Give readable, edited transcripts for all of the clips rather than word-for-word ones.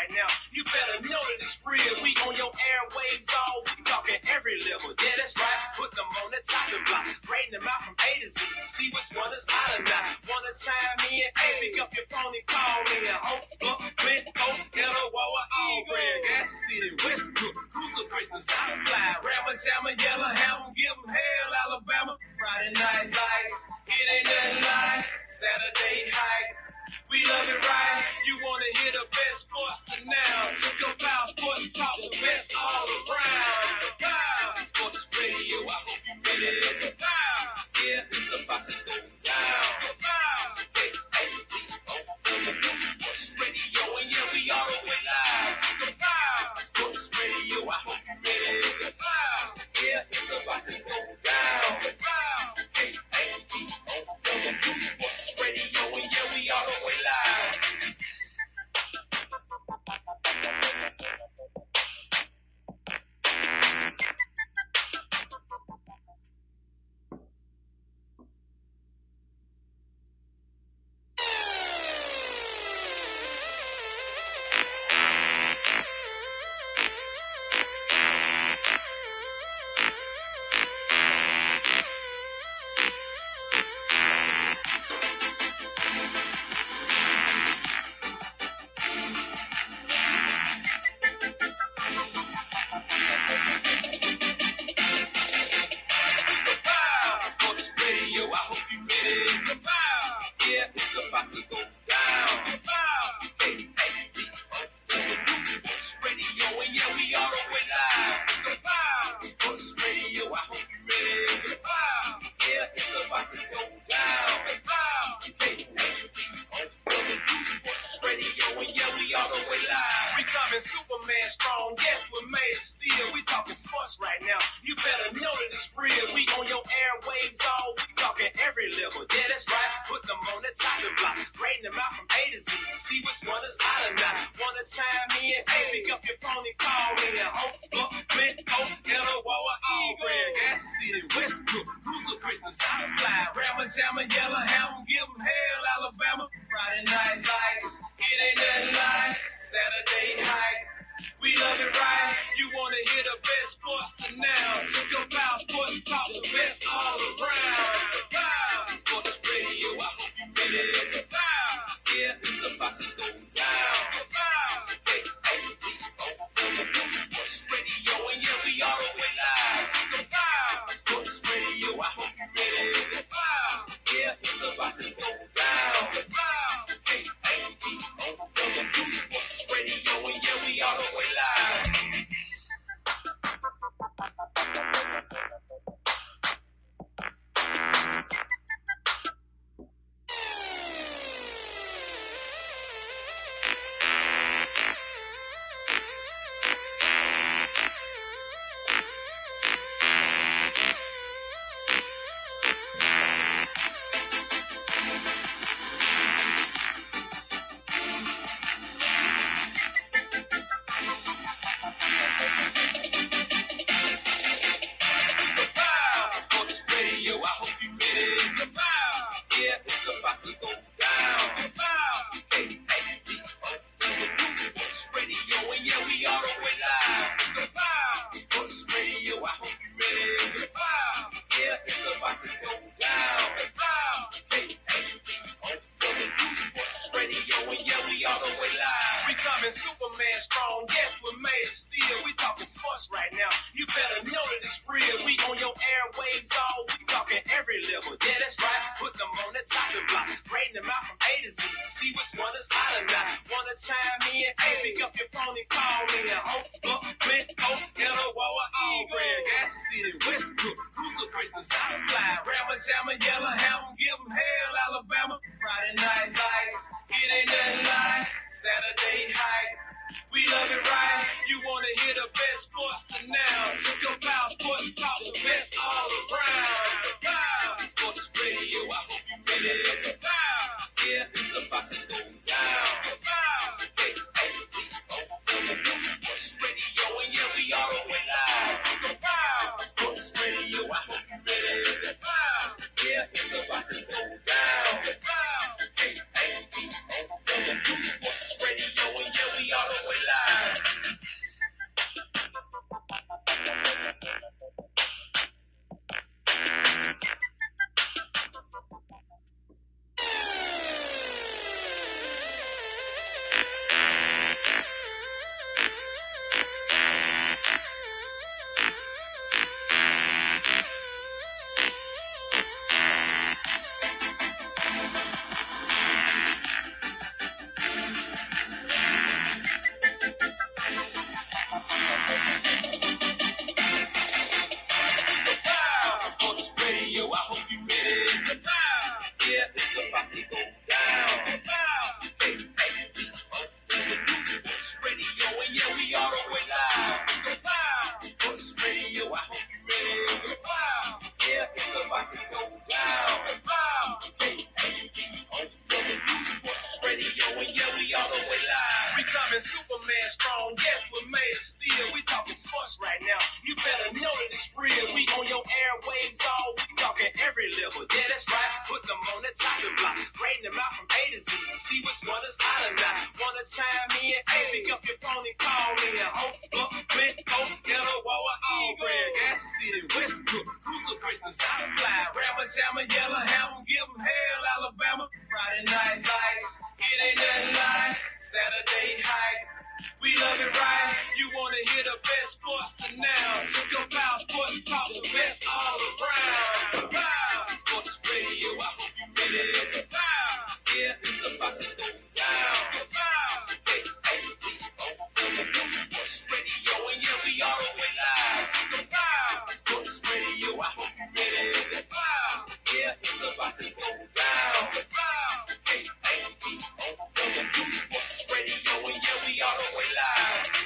right now. You better know that it's real. We on your airwaves all week, talking every level. Yeah, that's right. Put them on the chopping block, rating them out from A to Z. See which one is hotter now. Wanna chime in? Hey, pick up your phone and call me. Hope, Glencoe, Etowah, Auburn, Gas City, Westbrook, Coosa, Bristol, South Clyde, Rammer, Jammer, Yellowhammer, give them hell, Alabama. Friday night lights, it ain't nothing like Saturday hike. We love it right. You wanna hear the best sports to now? Your Foul Sports Talk, the best all around. Foul Sports Radio, I hope you ready. Foul, yeah, it's about to go down. Foul, Sports Radio, and yeah, we all the way live. Foul Sports Radio, I hope you ready. Foul, yeah, it's about to go down. Foul, Sports Radio, and yeah, we all the way live. Sports Radio, and yeah, we all the way Superman strong, yes, we're made of steel. We talking sports right now. You better know that it's real. We on your airwaves all week, talking every level. Yeah, that's right. Put them on the chopping block, grading them out from A to Z. See which one is hotter now. Wanna chime in? Hey, pick up your phone and call in. Host up, Glencoe, Yellow Water, Auburn, Gas City, Westbrook, Coosa, Christian, South Clyde, Rammer, Jammer, Yellow Hammer, give them hell, Alabama. Friday night lights, it ain't nothing like Saturday hype. We love it right. You wanna hear the best sports to now? Your Foul Sports Talk, the best all around. Wow, Sports Radio, I hope you ready. Wow, yeah, it's about to go down. Wow, hey, hey, Sports Radio, and yeah, we all the way live. Wow, Sports Radio, I hope you ready. Wow, yeah, it's about to go down. Wow, hey, hey, Sports Radio, and yeah, we all the way live.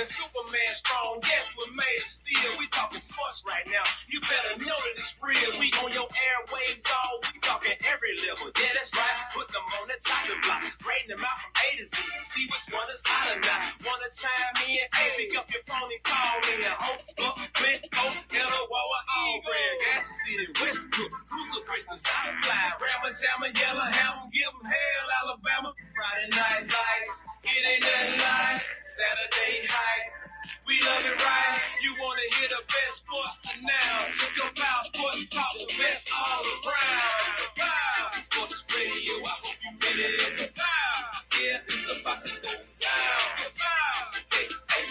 Superman strong, yes, we're made of steel. We talking sports right now. You better know that it's real. We on your airwaves all week, talking every level. Yeah, that's right. Put them on the chopping block, grading them out from A to Z. See which one is hotter now. Wanna chime in? Hey, pick up your phone and call in. Host up, Glencoe, Yellow Water, Auburn, Gas City, Westbrook, Coosa, Christian, South Clyde, Rammer, Jammer, Yellow Hammer, give them hell, Alabama. Friday night lights, it ain't nothing like Saturday hype. We love it right. You wanna hear the best sports to now? Your Foul Sports Talk, the best all around. Wow, Sports Radio, I hope you ready. Wow, yeah, it's about to go down. Wow, hey, hey,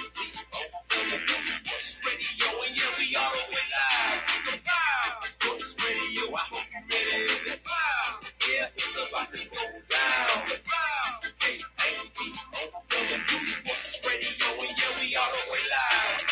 Sports Radio, and yeah, we all the way live. Wow, Sports Radio, I hope you ready. Wow, yeah, it's about to go down. Wow, hey, hey, Sports Radio, and yeah, we all the way live.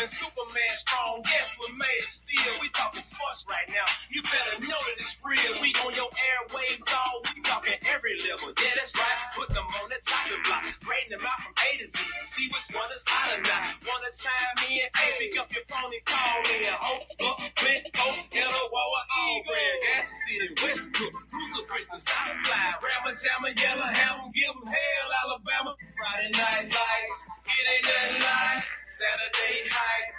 Superman strong, yes, we're made of steel. We talking sports right now. You better know that it's real. We on your airwaves all week, talking every level. Yeah, that's right. Put them on the chopping block, grading them out from A to Z. See which one is hotter now. Wanna chime in? Hey, pick up your phone and call in. Host up, Glencoe, Yellow Water, Auburn, Gas City, Westbrook, Coosa, Christian, South Clyde, Rammer, Jammer, Yellow Hammer, give them hell, Alabama. Friday night lights, it ain't nothing like Saturday hype.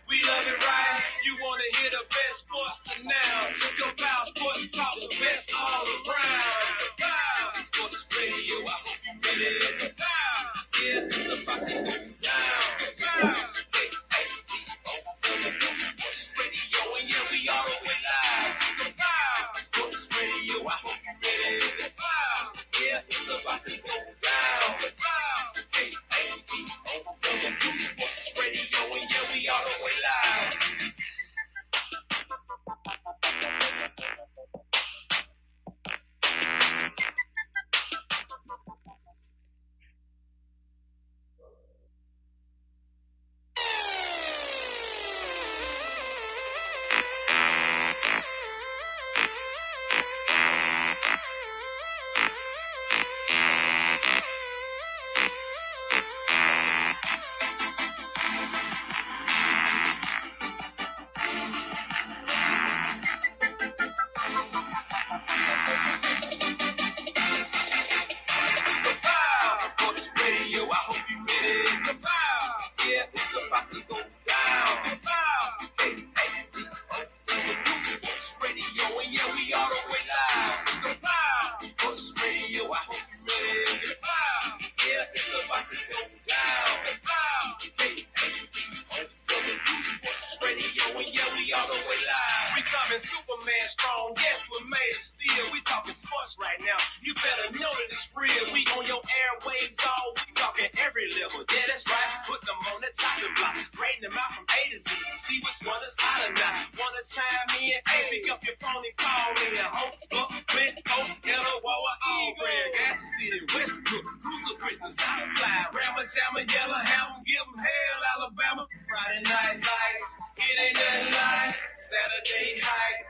We love it right. You wanna hear the best sports to now? Your Foul Sports Talk, the best all around. Wow, Sports Radio, I hope you ready. Wow, yeah, it's about to go down. Wow, hey, hey, Sports Radio, and yeah, we all the way live. Wow, Sports Radio, I hope you ready. Sports Radio, I hope you ready. Yeah, it's about to go down. KABOW Sports Radio, and yeah, we all the way live. We coming Superman strong, yes, we're made of steel. We talking sports right now. You better know that it's real. We on your airwaves all week, talking every level. Yeah, that's right. Put them on the chopping block, rating them out from A to Z. See which one is hotter now. Wanna chime in? Hey, pick up your phone and call me. Host up, Clinton, Wawa, Eagle, Gas City, Westbrook, Coosa, Bristol, Southside, Rammer, Jammer, Yellow, Hammer, give them hell, Alabama. Friday night lights, it ain't nothing like Saturday hype.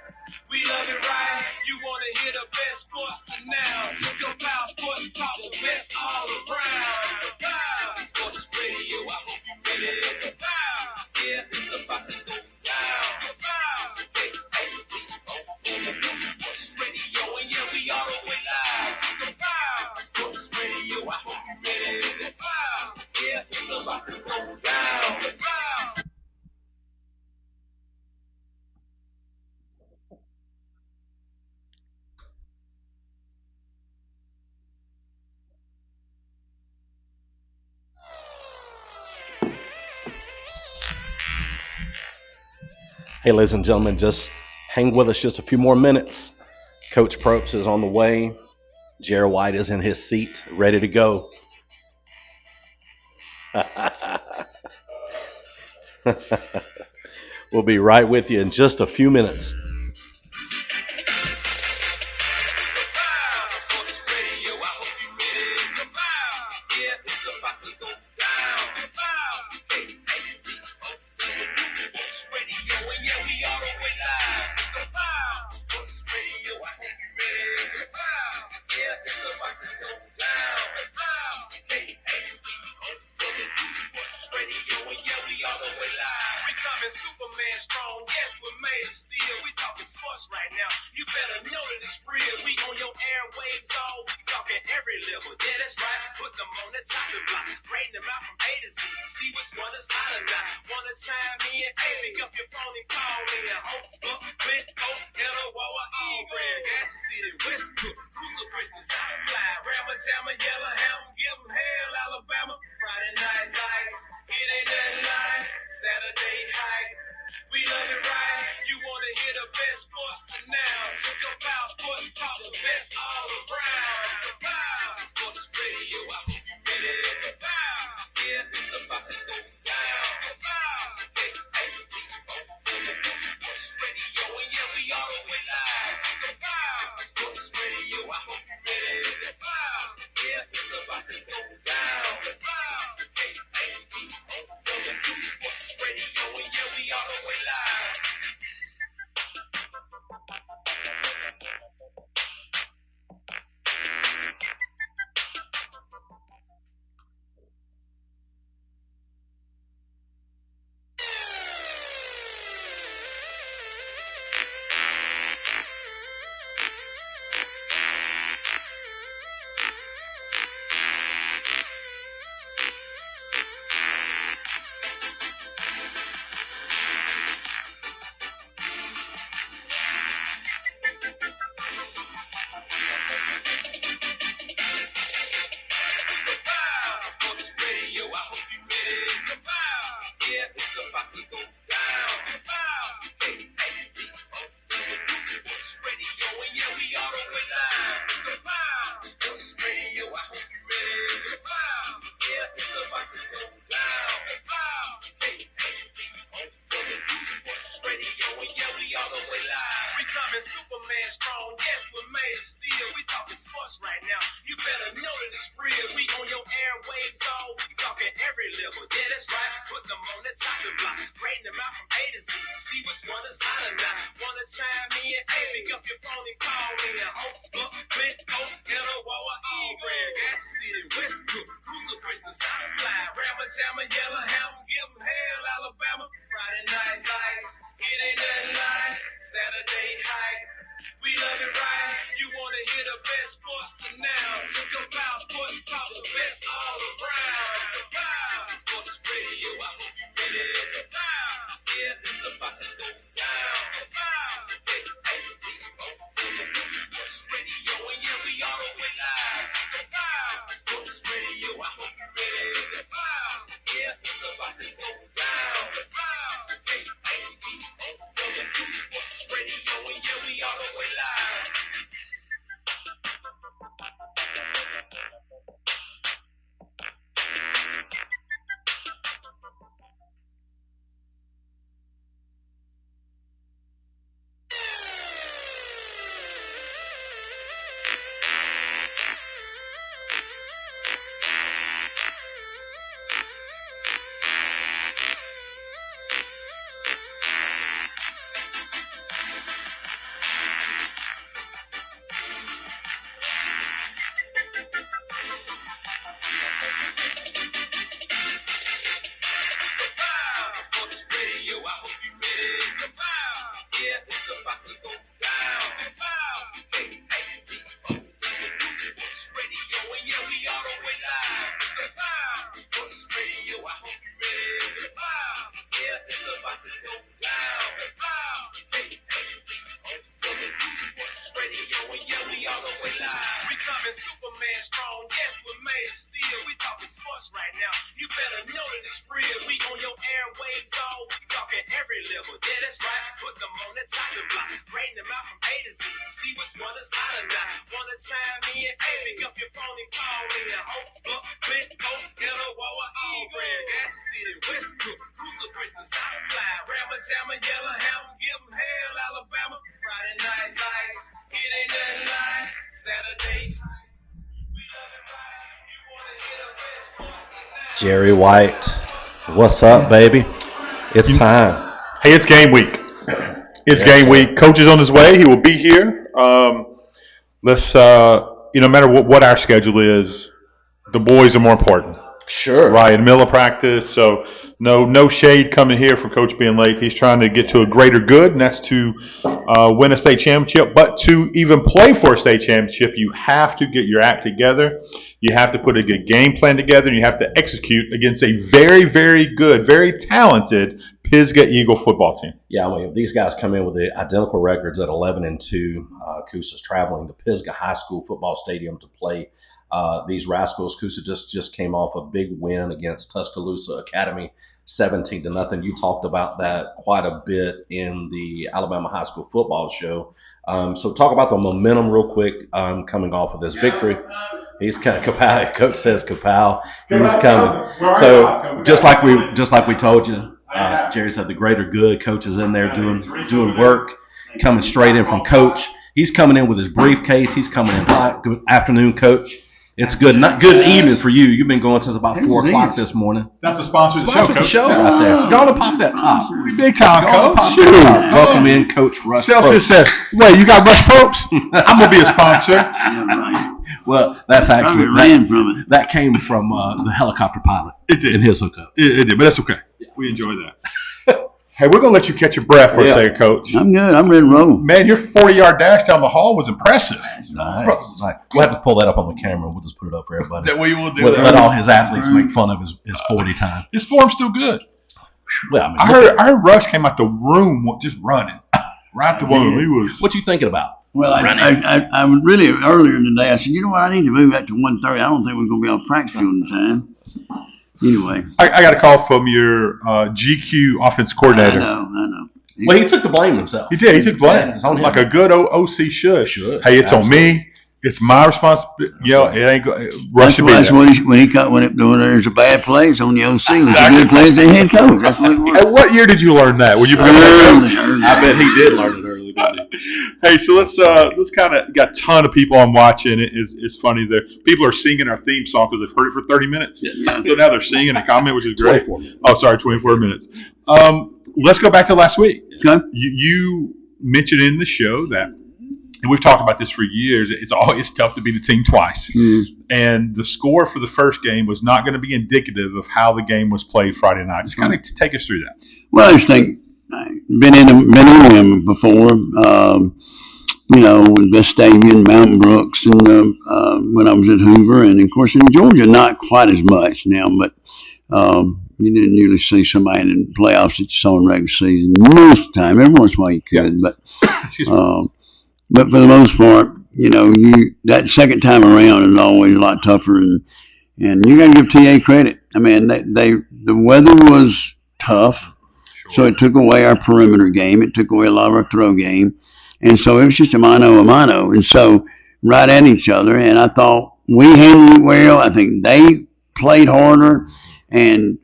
We love it right. You wanna hear the best sports to now? Your Foul Sports Talk, the best all around. Sports Radio, I hope you ready. Yeah, it's about to go down. Sports Radio, and yeah, we all the way live. Sports Radio, I hope you ready. Yeah, it's about to go down. Hey, ladies and gentlemen, just hang with us just a few more minutes. Coach Probst is on the way. Jerry White is in his seat, ready to go. We'll be right with you in just a few minutes. Superman strong, yes, we're made of steel. We talking sports right now. You better know that it's real. We on your airwaves all week, talking every level. Yeah, that's right. Put them on the chopping block, rating them out from A to Z. See which one is hotter now. Wanna chime in? Hey, pick up your phone and call me. Host up, Clinton, Wawa, Eagle, Gas City, Westbrook, Coosa, Bristol, Southside, Rammer, Jammer, Yellow, Hammer, give them hell, Alabama. Friday night lights, it ain't nothing like Saturday hype. We love it right. You wanna hear the best sports to now? Your Foul Sports Talk, the best all around. Sports Radio, I hope you ready. Yeah, it's about to go down. Sports Radio, and yeah, we all the way live. Sports Radio, I hope you ready. Yeah, it's about to go down. Sports Radio, and yeah, we all the way live. Superman strong, yes, we're made of steel. We talking sports right now. You better know that it's real. We on your airwaves all week, talking every level. Yeah, that's right. Put them on the chopping block, rating them out from A to Z. See which one is hotter now. Wanna chime in? Hey, pick up your phone and call me. Host up, Clinton, Wawa, Eagle, Gas City, Westbrook, Coosa, Bristol, Southside, Rammer, Jammer, Yellow, Hammer, give them hell, Alabama. Friday night lights, it ain't nothing like Saturday hype. We love it right. You wanna hear the best sports to now? Your Foul Sports Talk, the best all around. Sports Radio, I hope you ready. Yeah, it's about to go down. Sports Radio, and yeah, we all the way Superman strong, yes, we're made of steel. We talking sports right now. You better know that it's real. We on your airwaves all. We talking every level. Yeah, that's right. Put them on the chopping block. Rating them out from A to Z. See which one is hotter now. Wanna chime in? Hey, pick up your phone and call me. Hope, up, click, go, hello, Wawa, Eagle. Gas City, Westbrook, Coosa, Bristol, Southside, Rammer, Jammer, Yellowhammer, give them hell, Alabama. Friday night lights, it ain't nothing like Saturday. We love it right. You wanna hit a West Coast tonight. Jerry White, what's up, baby? It's time. Hey, it's game week. It's Yes, game sir. week. Coach is on his way. He will be here. Let's, no matter what our schedule is, the boys are more important, Sure. right? In the middle of practice, so no shade coming here from Coach being late. He's trying to get to a greater good, and that's to win a state championship. But to even play for a state championship, you have to get your act together. You have to put a good game plan together, and you have to execute against a very, very good, very talented Pisgah Eagle football team. Yeah, I mean, these guys come in with the identical records at 11-2. Coosa's traveling to Pisgah High School football stadium to play these Rascals. Coosa just came off a big win against Tuscaloosa Academy, 17-0. You talked about that quite a bit in the Alabama High School football show. So talk about the momentum real quick coming off of this victory. He's kind of Kapow. Coach says Kapow. He's coming. So just like we told you, Jerry said the greater good. Coach is in there doing work, coming straight in from Coach. He's coming in with his briefcase. He's coming in hot. Good afternoon, Coach. It's good. Not good evening for you. You've been going since about 4 o'clock this morning. That's the sponsor of the Sponsor the show right there. Go on and pop that top. We big time, Go on and Coach. pop Shoot. that top. Welcome in, Coach Russ. Celsius Probst. says, wait, you got Rush Probst? I'm going to be a sponsor. Yeah, right. Well, that's actually Probably ran from it. that came from the helicopter pilot It did. in his hookup. It did, but that's okay. We enjoy that. Hey, we're going to let you catch your breath for a second, Coach. I'm good. I'm ready to roll. Man, your 40-yard dash down the hall was impressive. Nice. We'll have to pull that up on the camera. We'll just put it up for everybody. That we will do Let that. all his athletes make fun of his 40 time. His form's still good. Well, I mean, I heard Rush came out the room just running. Right the womb. He was. what you thinking about? Well, I was really earlier today. I said, you know what? I need to move that to 1:30. I don't think we're going to be on practice field in time. Anyway, I got a call from your GQ offense coordinator. I know. Well, he took the blame himself. He did. He took blame. Yeah, it's on him. Like a good OC should. Should. Hey, it's Absolutely. on me. It's my responsibility. You know, it ain't Rush That's, should be that's there. what when there's a bad play, it's on the OC. When it's a good play, it's the head coach. That's what it was. Hey, what year did you learn that? When you become head coach? Early. I bet he did learn it early, didn't he? Hey, so let's kind of got a ton of people on watching. It's funny that people are singing our theme song because they've heard it for 30 minutes. Yeah. So now they're singing and comment, which is great. 24 minutes. Oh, sorry, 24 minutes. Let's go back to last week. Okay. You mentioned in the show that, and we've talked about this for years, it's always tough to beat a team twice. And the score for the first game was not going to be indicative of how the game was played Friday night. Just kind of take us through that. Well, I just think been in them before. With Vestavia and Mountain Brooks, and when I was at Hoover, and of course in Georgia, not quite as much now, but you didn't usually see somebody in the playoffs that you saw in regular season most of the time. Every once in a while you could, but Excuse me. but for the most part, that second time around is always a lot tougher, and you got to give TA credit. I mean, the weather was tough. So it took away our perimeter game. It took away a lot of our throw game. And so it was just a mano a mano. And so right at each other. And I thought we handled it well. I think they played harder and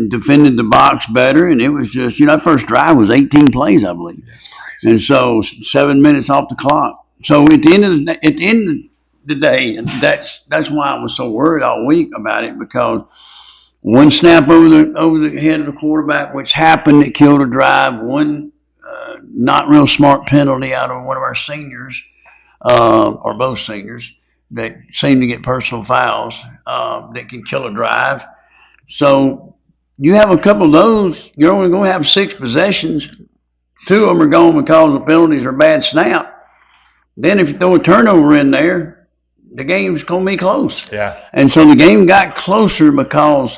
defended the box better. And it was just, that first drive was 18 plays, I believe. That's crazy. And so 7 minutes off the clock. So at the end of the day, and that's why I was so worried all week about it, because one snap over the head of the quarterback, which happened, that killed a drive. One not real smart penalty out of one of our seniors, or both seniors, that seem to get personal fouls that can kill a drive. So you have a couple of those. You're only going to have 6 possessions. 2 of them are gone because of penalties or bad snap. Then if you throw a turnover in there, the game's going to be close. Yeah. And so the game got closer because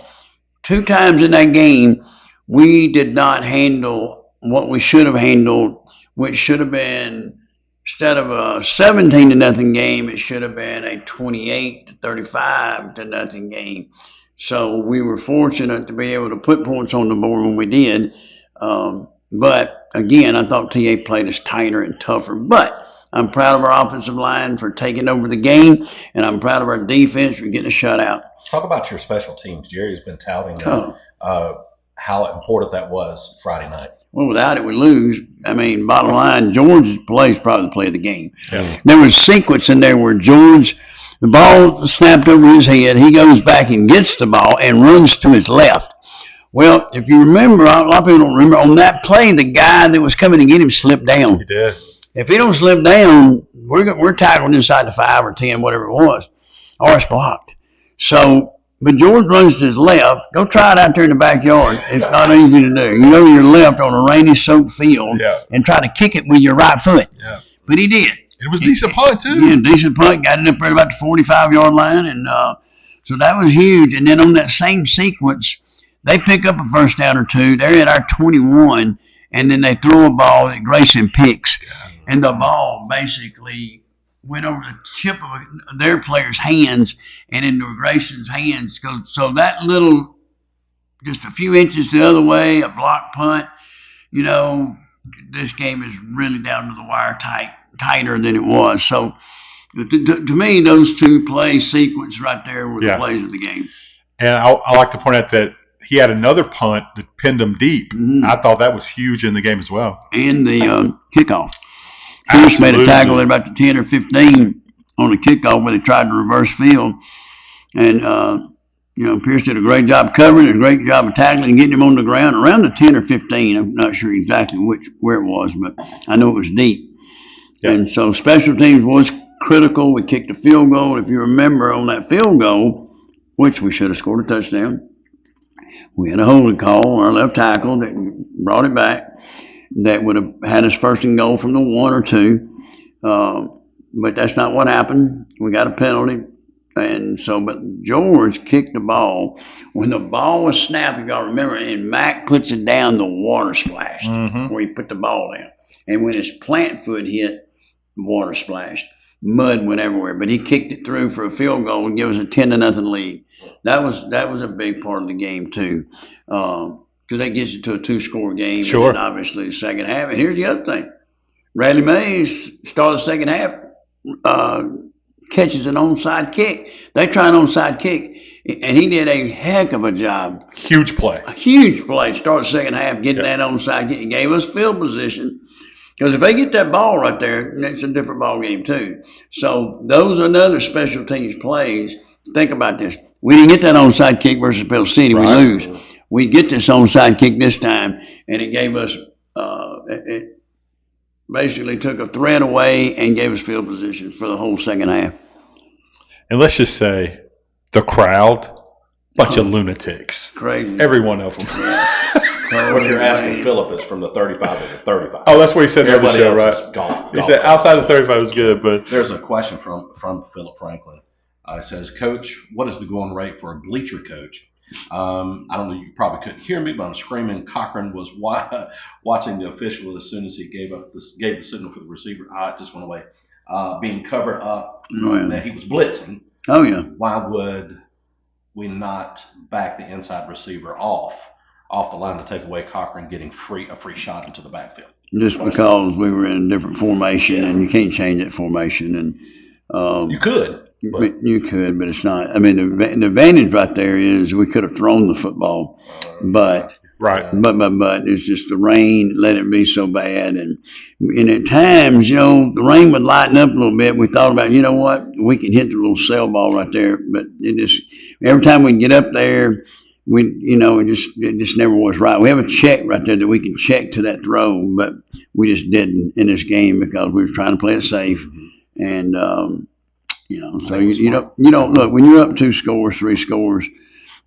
2 times in that game, we did not handle what we should have handled, which should have been instead of a 17-0 game, it should have been a 28-35 game. So we were fortunate to be able to put points on the board when we did. But again, I thought TA played us tighter and tougher. But I'm proud of our offensive line for taking over the game, and I'm proud of our defense for getting a shutout. Talk about your special teams. Jerry's been touting how important that was Friday night. Well, without it, we lose. I mean, bottom line, George's play is probably the play of the game. Yeah. There was sequence in there where George, the ball snapped over his head. He goes back and gets the ball and runs to his left. Well, if you remember, a lot of people don't remember, on that play, the guy that was coming to get him slipped down. He did. If he don't slip down, we're tackled inside the 5 or 10, whatever it was, or it's blocked. So, but George runs to his left. Go try it out there in the backyard. It's not easy to do. You go to your left on a rainy, soaked field and try to kick it with your right foot. Yeah. But he did. It was a decent punt, too. Yeah, decent punt. Got it up there about the 45-yard line. And so that was huge. And then on that same sequence, they pick up a first down or two. They're at our 21. And then they throw a ball that Grayson picks. And the ball basically went over the tip of their player's hands and into Grayson's hands. So that little, just a few inches the other way, a block punt, this game is really down to the wire tighter than it was. So to me, those two play sequence right there were the plays of the game. And I like to point out that he had another punt that pinned him deep. Mm-hmm. I thought that was huge in the game as well. And the kickoff. Pierce made a tackle at about the 10 or 15 on the kickoff where they tried to reverse field. And, Pierce did a great job covering, a great job of tackling and getting him on the ground around the 10 or 15. I'm not sure exactly where it was, but I know it was deep. Yep. And so special teams was critical. We kicked a field goal. If you remember on that field goal, which we should have scored a touchdown, we had a holding call on our left tackle that brought it back. That would have had us first and goal from the 1 or 2. But that's not what happened. We got a penalty. And so, but George kicked the ball. When the ball was snapped, if y'all remember, and Mac puts it down, the water splashed where he put the ball down. And when his plant foot hit, the water splashed. Mud went everywhere. But he kicked it through for a field goal and gave us a 10-0 lead. That was a big part of the game, too. Because that gets you to a 2-score game. Sure. And then obviously the second half. And here's the other thing. Radley Mays started the second half, catches an onside kick. They try an onside kick, and he did a heck of a job. Huge play. A huge play. Started the second half, getting that onside kick. He gave us field position. Because if they get that ball right there, it's a different ball game too. So those are another special teams plays. Think about this. We didn't get that onside kick versus Pell City. Right. We lose. We get this onside kick this time, and it gave us it basically took a threat away and gave us field position for the whole second half. And let's just say the crowd, bunch of lunatics. Crazy. Every one of them. What you're asking Philip is from the 35 to the 35. Oh, that's what he said in the Everybody show, else right? is gone. He said outside the 35 was good, but There's a question from Philip Franklin. It says, Coach, what is the going rate for a bleacher coach? I don't know, you probably couldn't hear me, but I'm screaming. Cochran was watching the official as soon as he gave the signal for the receiver. It just went away. Being covered up, that he was blitzing. Oh, yeah. Why would we not back the inside receiver off the line to take away Cochran getting a free shot into the backfield? Just because we were in a different formation, and you can't change that formation. And you could. You could, but it's not. I mean, the advantage right there is we could have thrown the football, but it's just the rain let it be so bad, and at times, the rain would lighten up a little bit. We thought about, what, we can hit the little cell ball right there, but every time we get up there, it just never was right. We have a check right there that we can check to that throw, but we just didn't in this game because we were trying to play it safe, and. So you don't look when you're up 2 scores, 3 scores,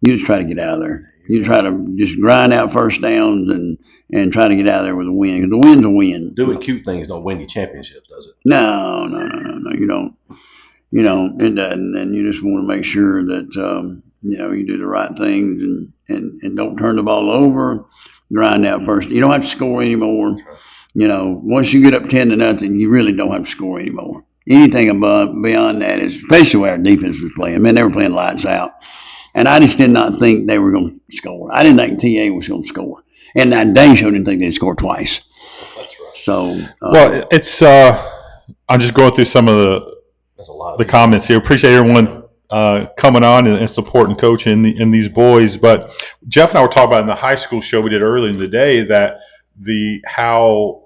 you just try to get out of there. You try to just grind out first downs and try to get out of there with a win. Because the win's a win. Doing cute things don't win you championships, does it? No. You don't. It doesn't. And you just want to make sure that you do the right things and don't turn the ball over. Grind out first. You don't have to score anymore. once you get up 10-0, you really don't have to score anymore. Anything beyond that is, especially where our defense was playing. Man, they were playing lights out. And I just did not think they were going to score. I didn't think TA was going to score. And Dane sure didn't think they'd score twice. That's right. So, well, it's I'm just going through some of the comments here. Appreciate everyone coming on and supporting Coach and these boys. But Jeff and I were talking about in the high school show we did earlier in the day that how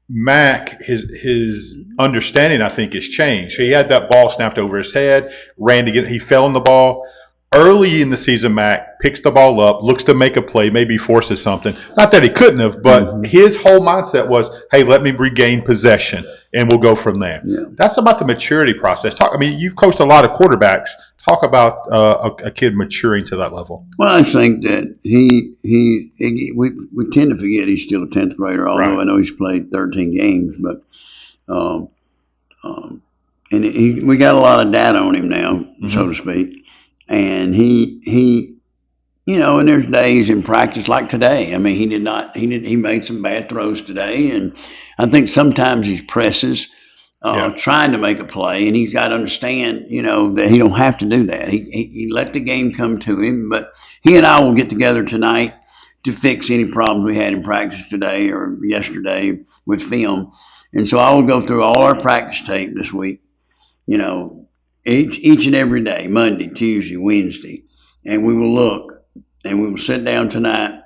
Mac, his understanding, I think, has changed. He had that ball snapped over his head, ran to get, he fell on the ball. Early in the season, Mac picks the ball up, looks to make a play, maybe forces something. Not that he couldn't have, but his whole mindset was, hey, let me regain possession, and we'll go from there. Yeah. That's about the maturity process. You've coached a lot of quarterbacks. Talk about a kid maturing to that level. Well, I think that we tend to forget he's still a 10th grader, although I know he's played 13 games. But we got a lot of data on him now, so to speak. And he and there's days in practice like today. I mean, he made some bad throws today. And I think sometimes he presses, trying to make a play. And he's got to understand, that he don't have to do that. He let the game come to him. But he and I will get together tonight to fix any problems we had in practice today or yesterday with film. And so I will go through all our practice tape this week, each and every day, Monday, Tuesday, Wednesday, and we will look and we will sit down tonight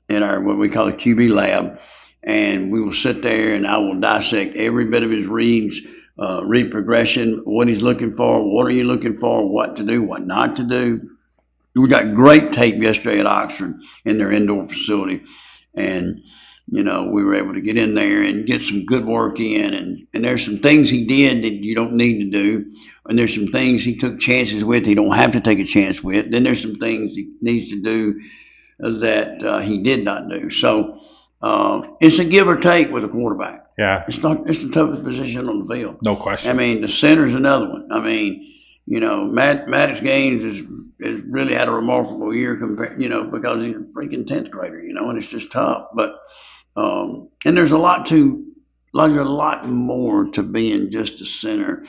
in our what we call a QB lab, and we will sit there and I will dissect every bit of his reads, read progression, what he's looking for, what are you looking for, what to do, what not to do. We got great tape yesterday at Oxford in their indoor facility, and we were able to get in there and get some good work in, and there's some things he did that you don't need to do, and there's some things he took chances with he don't have to take a chance with. Then there's some things he needs to do that he did not do. So it's a give or take with a quarterback. Yeah, it's the toughest position on the field. No question. I mean, the center's another one. I mean, Maddox Gaines has really had a remarkable year compared, because he's a freaking 10th grader, and it's just tough. But and there's a lot more to being just a center.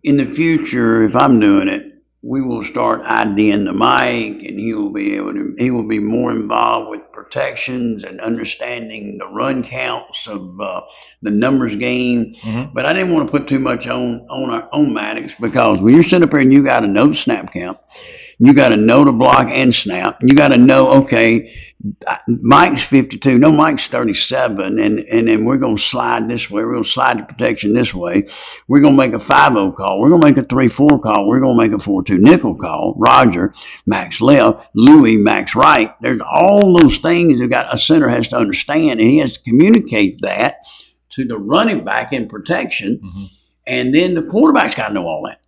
In the future, if I'm doing it, we will start IDing the mic, and he will be more involved with protections and understanding the run counts of the numbers game. Mm-hmm. But I didn't want to put too much on Maddox, because when you're sitting up here and you got to know the snap count, you got to know the block and snap, you got to know, okay, Mike's 52, no, Mike's 37, and then we're going to slide this way. We're going to slide the protection this way. We're going to make a 5-0 call. We're going to make a 3-4 call. We're going to make a 4-2 nickel call. Roger, Max left. Louis, Max right. There's all those things that a center has to understand, and he has to communicate that to the running back in protection, mm-hmm. and then the quarterback's got to know all that.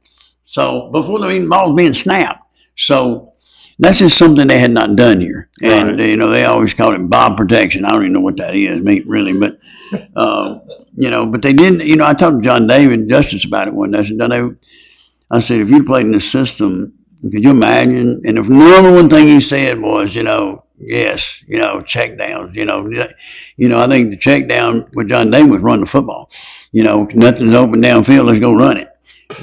So before the ball's being snapped. So that's just something they had not done here. And, they always called it Bob protection. I don't even know what that is, really. But, but they didn't, I talked to John David Justice about it one day. I said, John David, if you played in this system, could you imagine? And the number one thing he said was, yes, check downs. I think the check down with John David was run the football. Nothing's open downfield, let's go run it.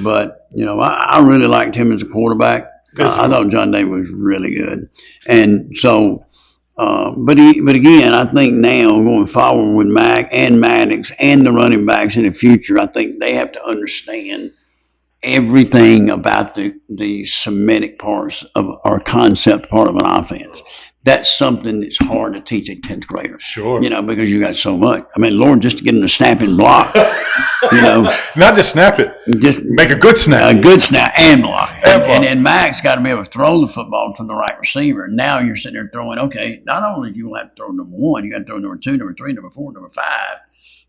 But, I really liked him as a quarterback. I thought John Davis was really good. And so, but again, I think now going forward with Mac and Maddox and the running backs in the future, I think they have to understand everything about the Semitic parts of our concept part of an offense. That's something that's hard to teach a 10th grader. Sure. Because you got so much. I mean, Lord, just to get them to snap and block. Not just snap it. Just make a good snap. A good snap and block. And Max got to be able to throw the football to the right receiver. And now you're sitting there throwing, okay, not only do you have to throw number 1, you got to throw number 2, number 3, number 4, number 5.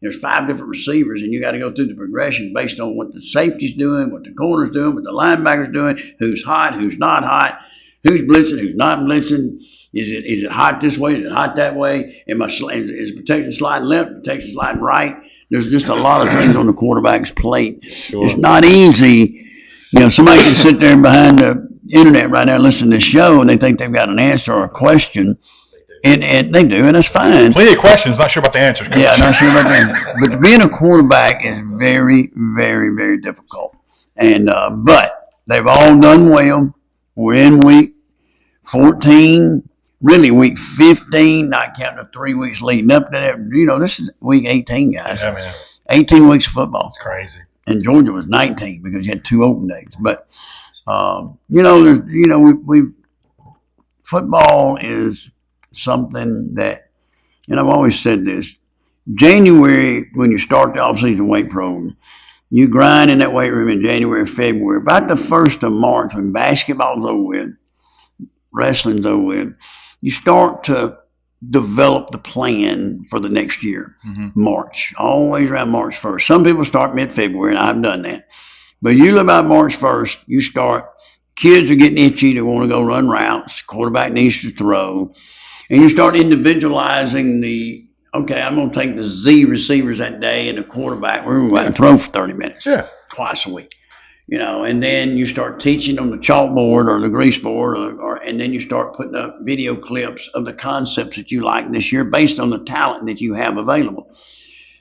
There's 5 different receivers, and you got to go through the progression based on what the safety's doing, what the corner's doing, what the linebacker's doing, who's hot, who's not hot, who's blitzing, who's not blitzing. Is it hot this way? Is it hot that way? Is protection sliding left? Protection sliding right? There's just a lot of things on the quarterback's plate. Sure. It's not easy. Somebody can sit there behind the internet right now and listen to this show, and they think they've got an answer or a question. And they do, and that's fine. Plenty of questions. Not sure about the answers, Coach. Yeah, not sure about that. But being a quarterback is very, very, very difficult. And but they've all done well. We're in week 14, really week 15, not counting the 3 weeks leading up to that. This is week 18, guys. Yeah, man. 18 weeks of football. It's crazy. And Georgia was 19 because you had 2 open days. But we football is something that, and I've always said this. January, when you start the off-season weight program, you grind in that weight room in January, February. About the 1st of March, when basketball's over with, wrestling's over with, you start to develop the plan for the next year. March, always around March 1st. Some people start mid-February, and I've done that. But usually about March 1st, you start. Kids are getting itchy. They want to go run routes. Quarterback needs to throw. And you start individualizing okay, I'm going to take the Z receivers that day and the quarterback. We're going to throw for 30 minutes. Yeah. Twice a week. And then you start teaching on the chalkboard or the grease board, and then you start putting up video clips of the concepts that you like this year based on the talent that you have available.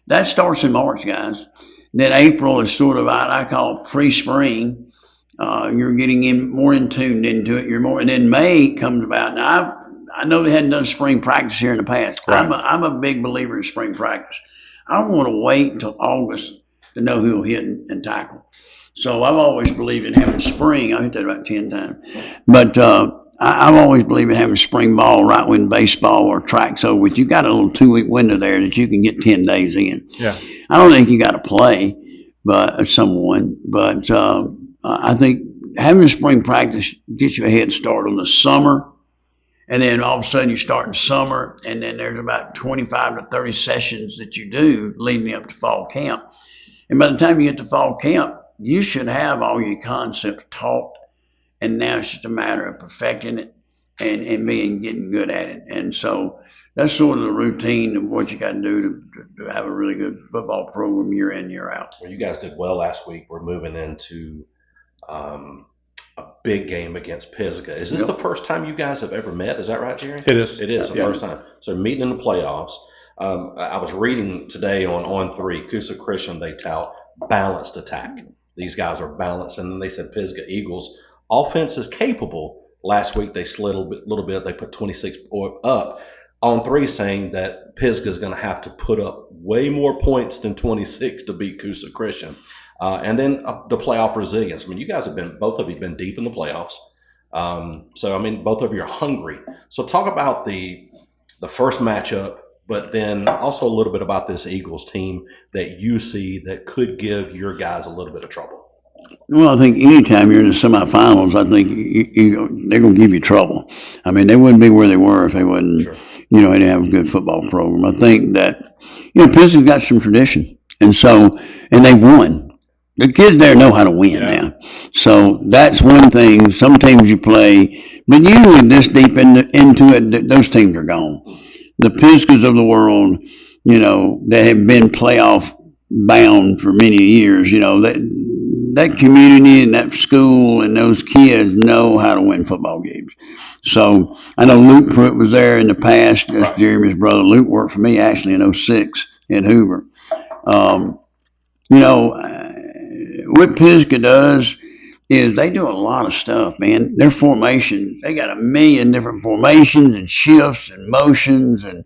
That starts in March, guys. Then April is sort of what I call pre-spring. You're getting more in tuned into it. And then May comes about. Now, I know they hadn't done spring practice here in the past. Right. I'm a big believer in spring practice. I don't want to wait until August to know who will hit and tackle. So I've always believed in having spring. I hit that about 10 times. But I've always believed in having spring ball right when baseball or track's over with. You've got a little 2-week window there that you can get 10 days in. Yeah. I don't think you got to play someone, but I think having spring practice gets you a head start on the summer. And then all of a sudden you start in summer, and then there's about 25 to 30 sessions that you do leading up to fall camp. And by the time you get to fall camp, you should have all your concepts taught, and now it's just a matter of perfecting it and getting good at it. And so that's sort of the routine of what you got to do to have a really good football program year in, year out. Well, you guys did well last week. We're moving into a big game against Pisgah. Is this the first time you guys have ever met? Is that right, Jerry? It is. It is the first time. So meeting in the playoffs. I was reading today on 3, Coosa Christian, they tout balanced attack. These guys are balanced. And then they said Pisgah Eagles offense is capable. Last week they slid a little bit. They put 26 up. On 3 saying that Pisgah is going to have to put up way more points than 26 to beat Coosa Christian. And then the playoff resilience. I mean, you guys both of you been deep in the playoffs. So, I mean, both of you are hungry. So talk about the first matchup, but then also a little bit about this Eagles team that you see that could give your guys a little bit of trouble. Well, I think anytime you're in the semifinals, I think they're going to give you trouble. I mean, they wouldn't be where they were if they wasn't, they didn't have a good football program. I think that, Pisgah's got some tradition. And they've won. The kids there know how to win now. So that's one thing. Some teams you play, but usually this deep into it, those teams are gone. The Pisgahs of the world, that have been playoff bound for many years, that community and that school and those kids know how to win football games. So I know Luke Pruitt was there in the past. That's Jeremy's brother. Luke worked for me actually in 06 in Hoover. What Pisgah does is they do a lot of stuff, man. Their formation, they got 1 million different formations and shifts and motions and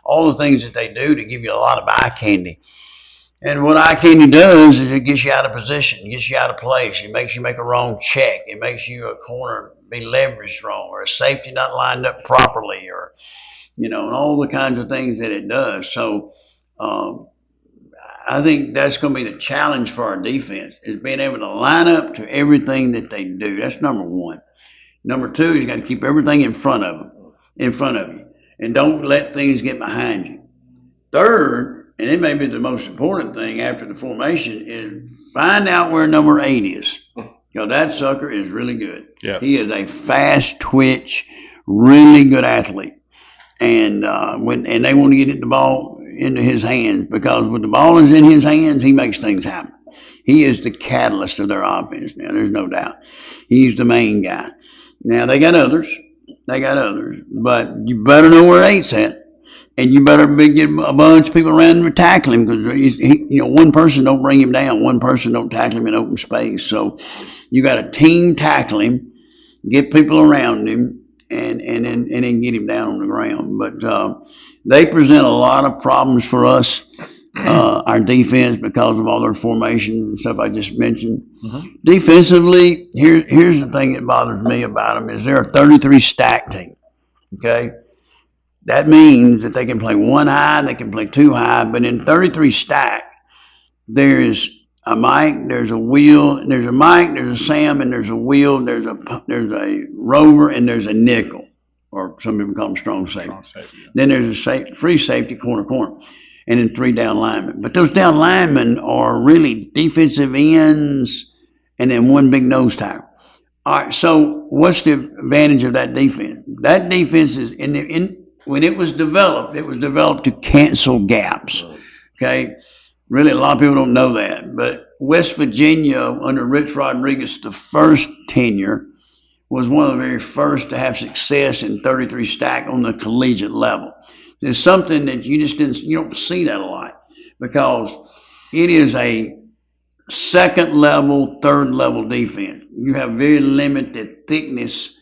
all the things that they do to give you a lot of eye candy. And what eye candy does is it gets you out of position, it gets you out of place. It makes you make a wrong check. It makes you a corner be leveraged wrong, or a safety not lined up properly, or, and all the kinds of things that it does. So, I think that's going to be the challenge for our defense, is being able to line up to everything that they do. That's number 1. Number 2 is you got to keep everything in front of you, and don't let things get behind you. Third, and it may be the most important thing after the formation, is find out where number 8 is. Because that sucker is really good. Yeah. He is a fast twitch, really good athlete. And and they want to get the ball into his hands, because when the ball is in his hands, he makes things happen. He is the catalyst of their offense now, there's no doubt. He's the main guy. Now, they got others, They got others. But you better know where 8's at. And you better get a bunch of people around him to tackle him because one person don't bring him down, one person don't tackle him in open space. So you got a team tackle him, get people around him, and then get him down on the ground. But they present a lot of problems for us, our defense, because of all their formations and stuff I just mentioned. Mm-hmm. Defensively, here's the thing that bothers me about them is they're a 33 stack team. Okay. That means that they can play one high, they can play two high, but in 33 stack, there's a Mike, there's a Wheel, there's a Mike, there's a Sam, and there's a Wheel, there's a Rover, and there's a Nickel, or some people call them strong safety. Yeah. Then there's a free safety, corner, and then 3 down linemen. But those down linemen are really defensive ends, and then 1 big nose tackle. All right, so what's the advantage of that defense? That defense is when it was developed to cancel gaps. Okay? Really, a lot of people don't know that. But West Virginia, under Rich Rodriguez, the first tenure, was one of the very first to have success in 33 stack on the collegiate level. It's something that you don't see that a lot because it is a second level, third level defense. You have very limited thickness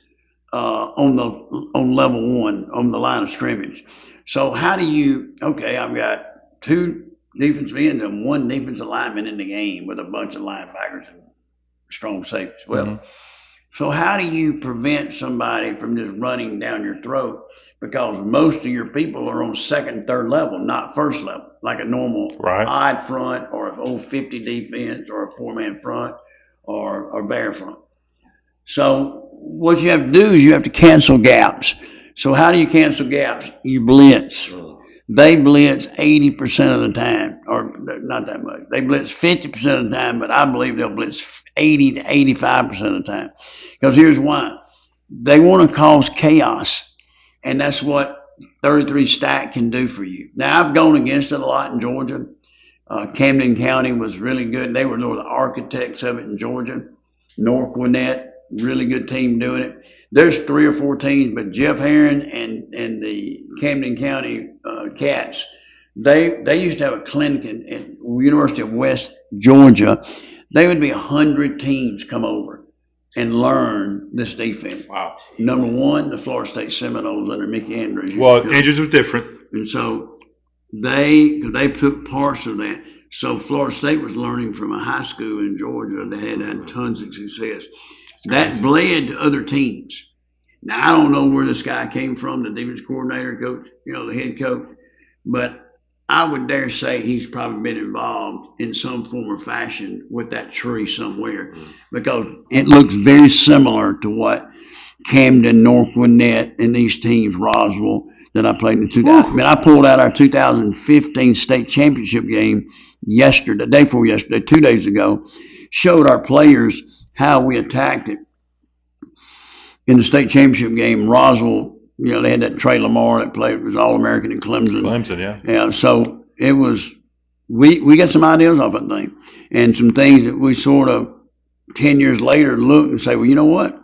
on level 1 on the line of scrimmage. So how do you? Okay, I've got 2 defensive ends and 1 defensive lineman in the game with a bunch of linebackers and strong safeties. Well, so how do you prevent somebody from just running down your throat? Because most of your people are on second, third level, not first level, like a normal odd front or an old 50 defense or a 4-man front or bear front. So what you have to do is you have to cancel gaps. So how do you cancel gaps? You blitz. They blitz 80% of the time, or not that much. They blitz 50% of the time, but I believe they'll blitz 80 to 85% of the time. Because here's why. They want to cause chaos, and that's what 33 stack can do for you. Now, I've gone against it a lot in Georgia. Camden County was really good. They were the architects of it in Georgia. North Gwinnett, really good team doing it. There's 3 or 4 teams, but Jeff Herron and the Camden County Cats, they used to have a clinic at University of West Georgia. They would be 100 teams come over and learn this defense. Wow. Number 1, the Florida State Seminoles under Mickey Andrews. Well, Andrews was different. And so they took parts of that. So Florida State was learning from a high school in Georgia that had tons of success. That bled to other teams. Now, I don't know where this guy came from, the defense coordinator, coach, the head coach, but I would dare say he's probably been involved in some form or fashion with that tree somewhere because it looks very similar to what Camden, North Gwinnett, and these teams, Roswell, that I played in 2000. I mean, I pulled out our 2015 state championship game yesterday, day before yesterday, 2 days ago, showed our players how we attacked it. In the state championship game, Roswell, they had that Trey Lamar that played, was All-American in Clemson. Clemson, yeah. Yeah, so it was, we got some ideas off that thing and some things that we sort of 10 years later look and say, well, you know what?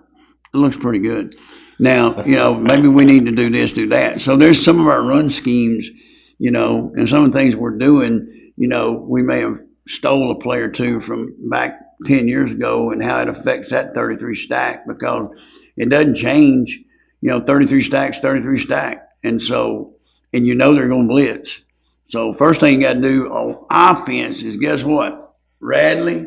It looks pretty good. Now, maybe we need to do this, do that. So there's some of our run schemes, and some of the things we're doing, we may have stole a play or two from back 10 years ago and how it affects that 33 stack because it doesn't change. 33 stacks, 33 stack. And so, they're going to blitz. So first thing you got to do on offense is guess what? Radley,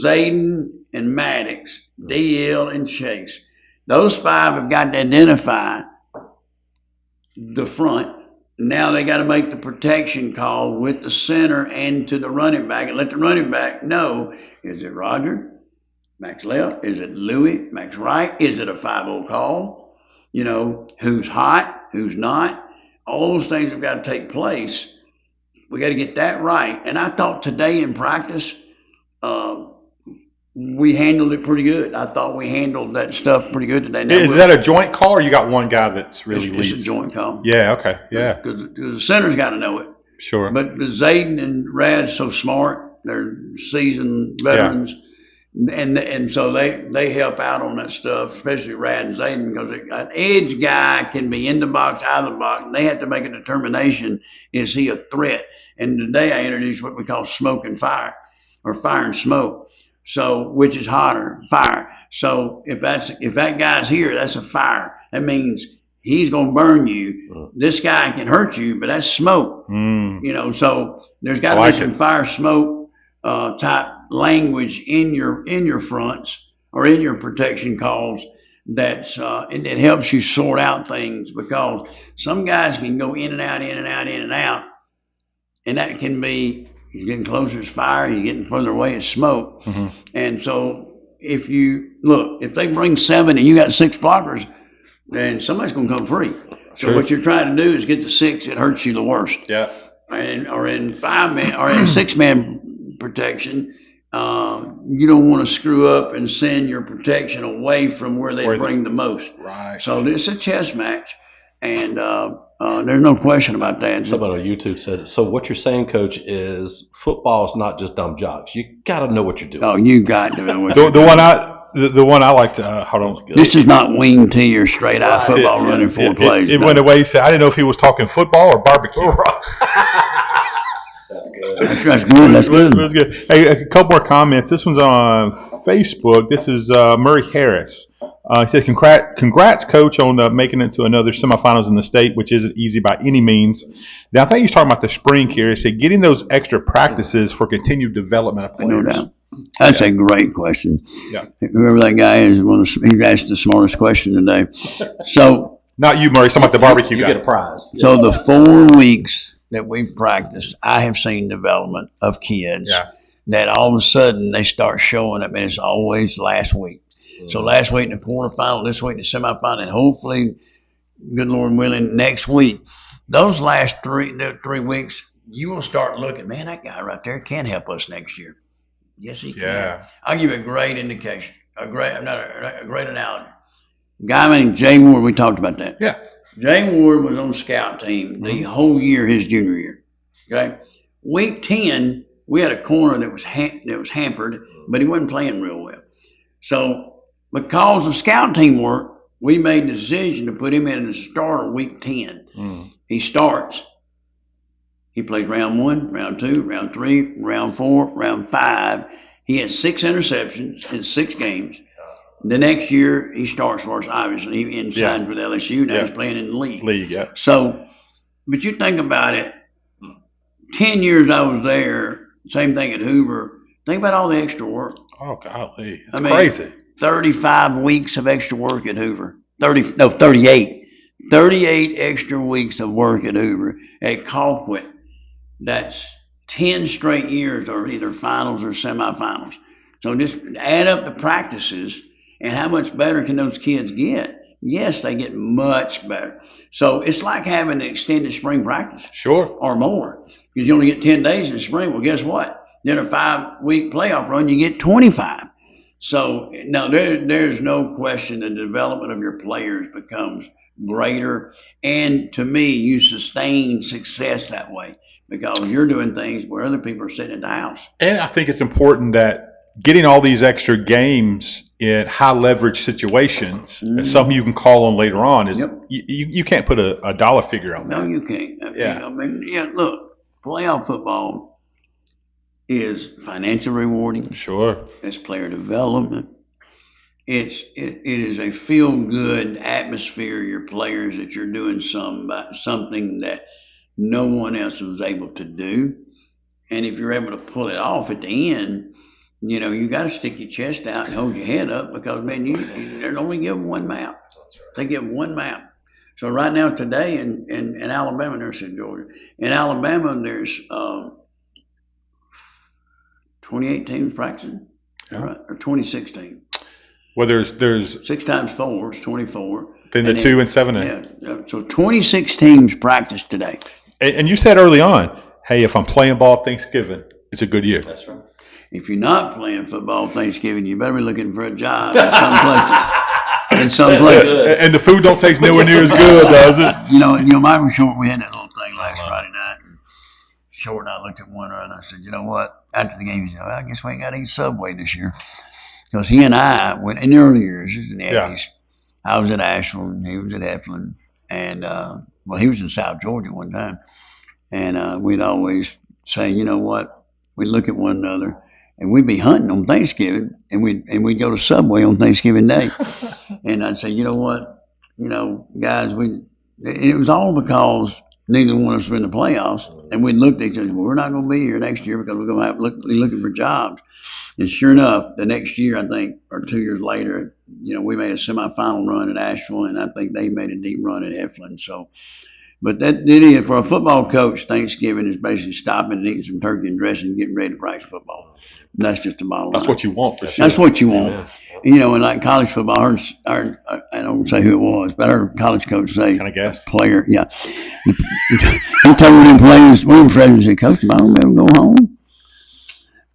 Zayden, and Maddox, DL, and Chase. Those 5 have got to identify the front. Now they got to make the protection call with the center and to the running back and let the running back know, is it Roger, Max left? Is it Louis, Max right? Is it a 5-0 call? Who's hot, who's not? All those things have got to take place. We got to get that right. And I thought today in practice, we handled it pretty good. I thought we handled that stuff pretty good today. Now, is that a joint call or you got one guy that's really leads? It's a joint call. Yeah, okay, yeah. Because the center's got to know it. Sure. But Zayden and Rad's so smart. They're seasoned veterans. And so they help out on that stuff, especially Rad and Zayden, because an edge guy can be in the box, out of the box, and they have to make a determination: is he a threat? And today I introduced what we call smoke and fire, or fire and smoke. So which is hotter? Fire. So if that guy's here, that's a fire. That means he's gonna burn you. This guy can hurt you, but that's smoke. So there's got to be some fire smoke type language in your fronts or in your protection calls and it helps you sort out things, because some guys can go in and out, and that can be, he's getting closer as fire, he's getting further away as smoke. And so if they bring 7 and you got 6 blockers, then somebody's going to come free. So what you're trying to do is get the 6 that hurts you the worst. Yeah. Or in 5-man or in 6-man protection, you don't want to screw up and send your protection away from where they bring the most. Right. So this is a chess match, and there's no question about that. Somebody on YouTube said it. So what you're saying, Coach, is football is not just dumb jocks. You got to know what you're doing. Oh, you got to know what you're doing. The one I like to hold on. This is not wing tee or straight eye football running 4 plays. It went away. He said, I didn't know if he was talking football or barbecue. That's good. That's good. That's good. Hey, a couple more comments. This one's on Facebook. This is Murray Harris. He said, congrats, Coach, on making it to another semifinals in the state, which isn't easy by any means. Now, I think he's talking about the spring here. He said, getting those extra practices for continued development of players. No doubt. That's a great question. Yeah. Whoever that guy is, he asked the smartest question today. So, not you, Murray. He's talking about the barbecue guy. You get a prize. So the 4 weeks that we've practiced, I have seen development of kids that all of a sudden they start showing up, and it's always last week. So last week in the quarterfinal, this week in the semifinal, and hopefully, good Lord willing, next week. Those last 3 weeks, you will start looking, man, that guy right there can help us next year. Yes, he can. Yeah. I'll give you a great indication, a great analogy. A guy named Jay Ward, we talked about that. Yeah. Jay Ward was on the scout team the whole year, his junior year. Okay. Week 10, we had a corner that was hampered, but he wasn't playing real well. So because of scout team work, we made the decision to put him in as a starter week 10. He starts. He plays round 1, round 2, round 3, round 4, round 5. He has 6 interceptions in 6 games. The next year, he starts for us, obviously. He signs with LSU. Now he's playing in the league. Yeah. So, but you think about it, 10 years I was there, same thing at Hoover. Think about all the extra work. Oh, golly. It's crazy. 35 weeks of extra work at Hoover. 38. 38 extra weeks of work at Hoover. At Colquitt, that's 10 straight years of either finals or semifinals. So just add up the practices, and how much better can those kids get? Yes, they get much better. So it's like having an extended spring practice. Sure. Or more. Because you only get 10 days in spring. Well, guess what? Then a 5-week playoff run, you get 25. So now there's no question the development of your players becomes greater. And to me, you sustain success that way, because you're doing things where other people are sitting at the house. And I think it's important that getting all these extra games in high leverage situations, something you can call on later on, is you can't put a dollar figure on that. No, you can't. Look, playoff football is financial rewarding. Sure. It's player development. It is a feel-good atmosphere, your players, that you're doing something that no one else was able to do. And if you're able to pull it off at the end, you got to stick your chest out and hold your head up, because, man, they're only given one map. They give one map. So right now, today in Alabama, there's in Georgia. In Alabama, there's 28 teams practicing, right? Or 26 teams. Well, there's 6 times 4 is 24. Then the 2 and 7. Yeah. So 26 teams practice today. And you said early on, hey, if I'm playing ball Thanksgiving, it's a good year. That's right. If you're not playing football Thanksgiving, you better be looking for a job in some places. And the food don't taste nowhere near as good, does it? Michael Short, we had that little thing last Friday night. And Short and I looked at one another, and I said, you know what? After the game, he said, well, I guess we ain't got to eat Subway this year. Because he and I went in the early years in the Yeah. 80s. I was at Ashland, he was at Eflin, and he was in South Georgia one time, and we'd always say, you know what? We'd look at one another, and we'd be hunting on Thanksgiving, and we'd go to Subway on Thanksgiving Day, and I'd say, you know what? Guys, it was all because neither one of us were in the playoffs, and we looked at each other. Well, we're not going to be here next year because we're going to have to be looking for jobs. And sure enough, the next year, I think, or 2 years later, we made a semifinal run at Asheville, and I think they made a deep run at Eflin. So, but that did it for a football coach. Thanksgiving is basically stopping and eating some turkey and dressing and getting ready to practice football. And that's just the bottom line. That's what you want for sure. That's what you want. And like college football, I don't say who it was, but I heard a college coach say, Can I guess? Player, yeah. He told them players, one of the presidents said, Coach, I don't ever go home.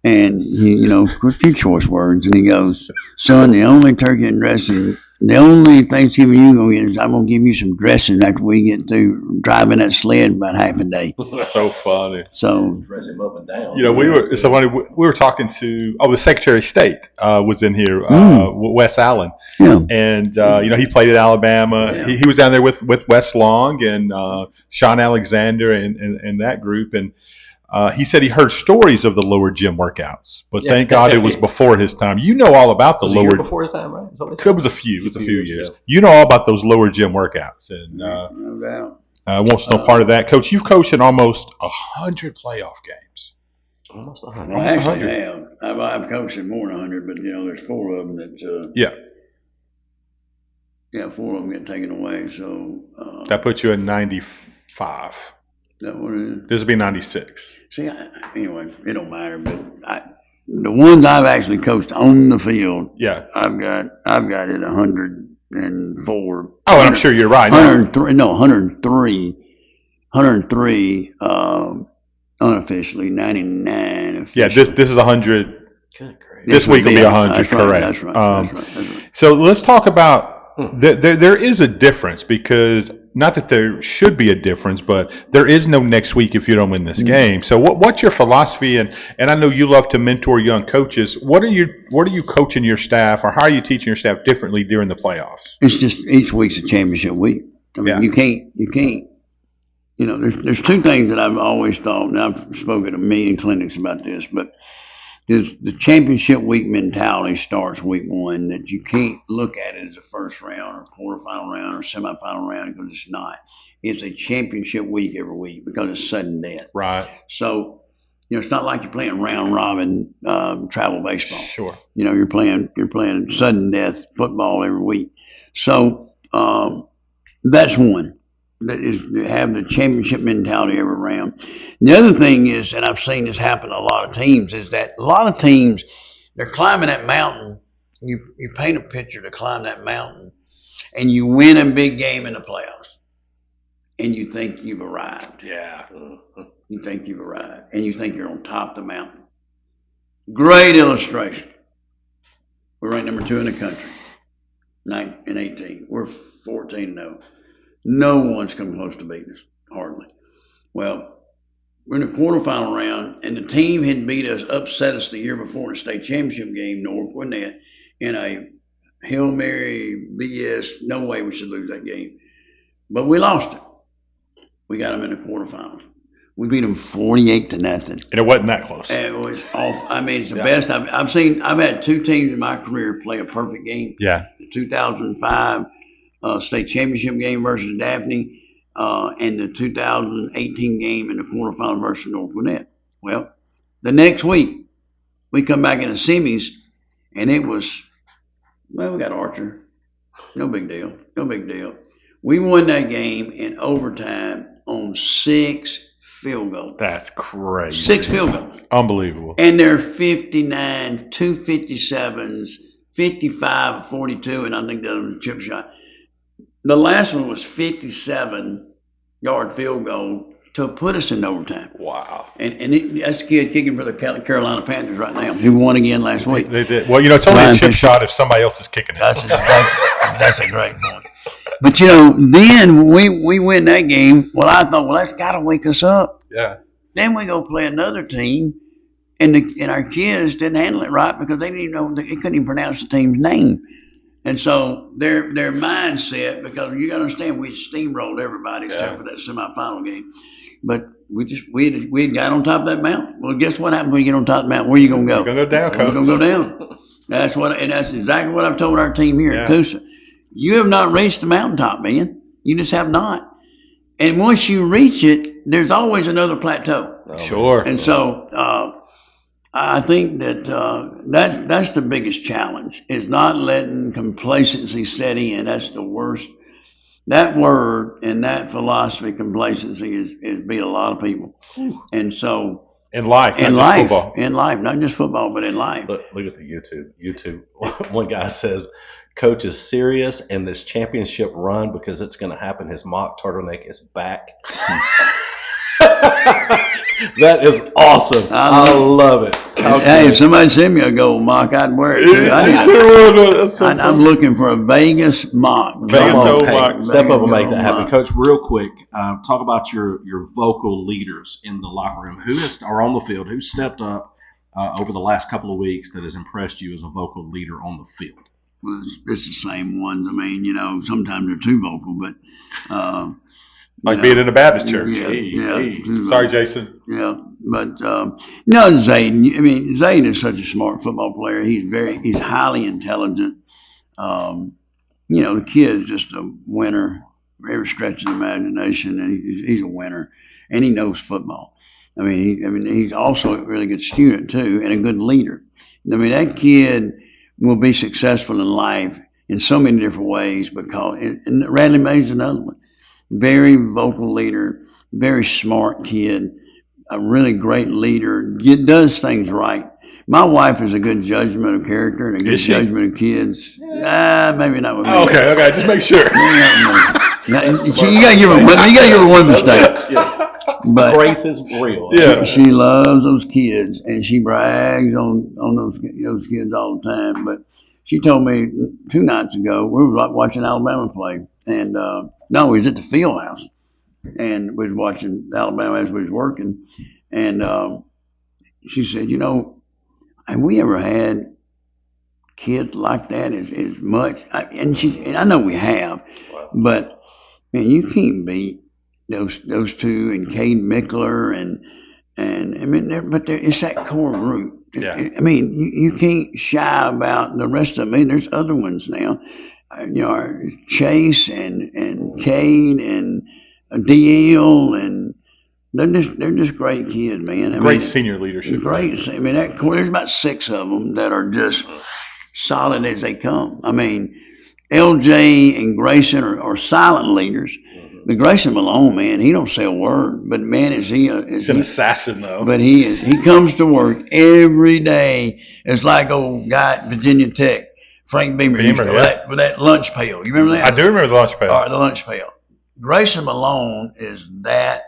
And he, a few choice words, and he goes, son, the only turkey and dressing, the only Thanksgiving you're going to get is I'm going to give you some dressing after we get through driving that sled about half a day. So funny. So, Dress him up and down. We were talking to, the Secretary of State was in here, Wes Allen. yeah. And, he played at Alabama. Yeah. He was down there with Wes Long and Sean Alexander and that group. And he said he heard stories of the lower gym workouts, but thank God it was before his time. You know all about the lower. Before his time, right? It was a few years. Yeah. You know all about those lower gym workouts, and No doubt. I won't know part of that, Coach. You've coached in almost 100 playoff games. Almost 100. Well, I actually have. I've coached in more than 100, but there's 4 of them that. Yeah, 4 of them get taken away. So. That puts you at 95. Is that what it is? This would be 96. See, anyway, it don't matter. But the ones I've actually coached on the field, Yeah. I've got it 104. Oh, and I'm sure you're right. 103. No, 103. 103 unofficially. 99 officially. Yeah, this is 100. Good grief. This week will be 100. That's correct. That's right. So let's talk about. There is a difference because not that there should be a difference, but there is no next week if you don't win this game. So what's your philosophy? And I know you love to mentor young coaches. What are you coaching your staff, or how are you teaching your staff differently during the playoffs? It's just each week's a championship week. I mean, you can't. There's 2 things that I've always thought, and I've spoken to a million clinics about this, but the championship week mentality starts week 1, that you can't look at it as a first round or quarterfinal round or semifinal round, because it's not. It's a championship week every week because it's sudden death. Right. So, it's not like you're playing round robin travel baseball. Sure. You're playing sudden death football every week. So that's one. That is to have the championship mentality every round. The other thing is, and I've seen this happen to a lot of teams, is that a lot of teams, they're climbing that mountain. You paint a picture to climb that mountain, and you win a big game in the playoffs, and you think you've arrived. Yeah. You think you've arrived, and you think you're on top of the mountain. Great illustration. We're ranked number 2 in the country, 9 and 18. We're 14-0. No one's come close to beating us, hardly. Well, we're in the quarterfinal round, and the team had beat us, upset us the year before in the state championship game, North Gwinnett, in a Hail Mary BS, no way we should lose that game. But we lost it. We got them in the quarterfinals. We beat them 48-0. And it wasn't that close. It was awful. I mean, it's the best I've seen. I've had 2 teams in my career play a perfect game. Yeah. The 2005 state championship game versus Daphne, and the 2018 game in the quarterfinal versus North Gwinnett. Well, the next week, we come back in the semis, and it was, we got Archer. No big deal. We won that game in overtime on 6 field goals. That's crazy. 6 field goals. Unbelievable. And they're 59, 257s, 55, 42, and I think the other was a chip shot. The last one was 57-yard field goal to put us in overtime. Wow. And that's a kid kicking for the Carolina Panthers right now, who won again last week. They did. Well, it's only a chip shot if somebody else is kicking it. That's a great point. But, then we win that game. Well, I thought, that's got to wake us up. Yeah. Then we go play another team and our kids didn't handle it right because they didn't even know, they couldn't even pronounce the team's name. And so their mindset, because you got to understand, we steamrolled everybody except for that semifinal game. But we had got on top of that mountain. Well, guess what happens when you get on top of the mountain? Where you gonna go? You're gonna go down, You're coach. gonna go down. That's exactly what I've told our team here at Coosa. You have not reached the mountaintop, man. You just have not. And once you reach it, there's always another plateau. Sure. And so I think that that's the biggest challenge, is not letting complacency set in. That's the worst. That word and that philosophy, complacency, is beat a lot of people. And so in life, not just football, but in life. Look at the YouTube. One guy says, "Coach is serious in this championship run because it's going to happen. His mock turtleneck is back." That is awesome. I love it. Hey, if somebody sent me a gold mock, I'd wear it too. I'm looking for a Vegas mock. Vegas gold mock. Step up and make that happen. Coach, real quick, talk about your vocal leaders in the locker room. Or on the field, who stepped up over the last couple of weeks that has impressed you as a vocal leader on the field? Well, it's the same ones. I mean, sometimes they're too vocal, but being in a Baptist church. Sorry, Jason. Yeah, but no, Zayden. I mean, Zayden is such a smart football player. He's highly intelligent. The kid's just a winner for every stretch of the imagination, and he's a winner, and he knows football. I mean, he's also a really good student too, and a good leader. I mean, that kid will be successful in life in so many different ways because, and Radley May's another one. Very vocal leader, very smart kid, a really great leader, does things right. My wife is a good judgment of character and a good judgment of kids. Maybe not with me. Okay, just make sure. You gotta give her one mistake. But grace is real. Yeah. She loves those kids, and she brags on those kids all the time. But she told me 2 nights ago, we were watching Alabama play, and we was at the field house, and we was watching Alabama as we was working, and she said, have we ever had kids like that as much? And I know we have, but man, you can't beat those two and Cade Mickler and I mean, it's that core group. Yeah. I mean, you can't shy about the rest of them. I mean, there's other ones now. Chase and Cade and DL, and they're just great kids, man. Great senior leadership. Great. I mean, there's about 6 of them that are just solid as they come. I mean, LJ and Grayson are silent leaders. But Grayson Malone, man, he don't say a word. But man, he's an assassin, though. But he is. He comes to work every day. It's like old guy at Virginia Tech, Frank Beamer, with that lunch pail. You remember that? I do remember the lunch pail. All right, the lunch pail. Grayson Malone is that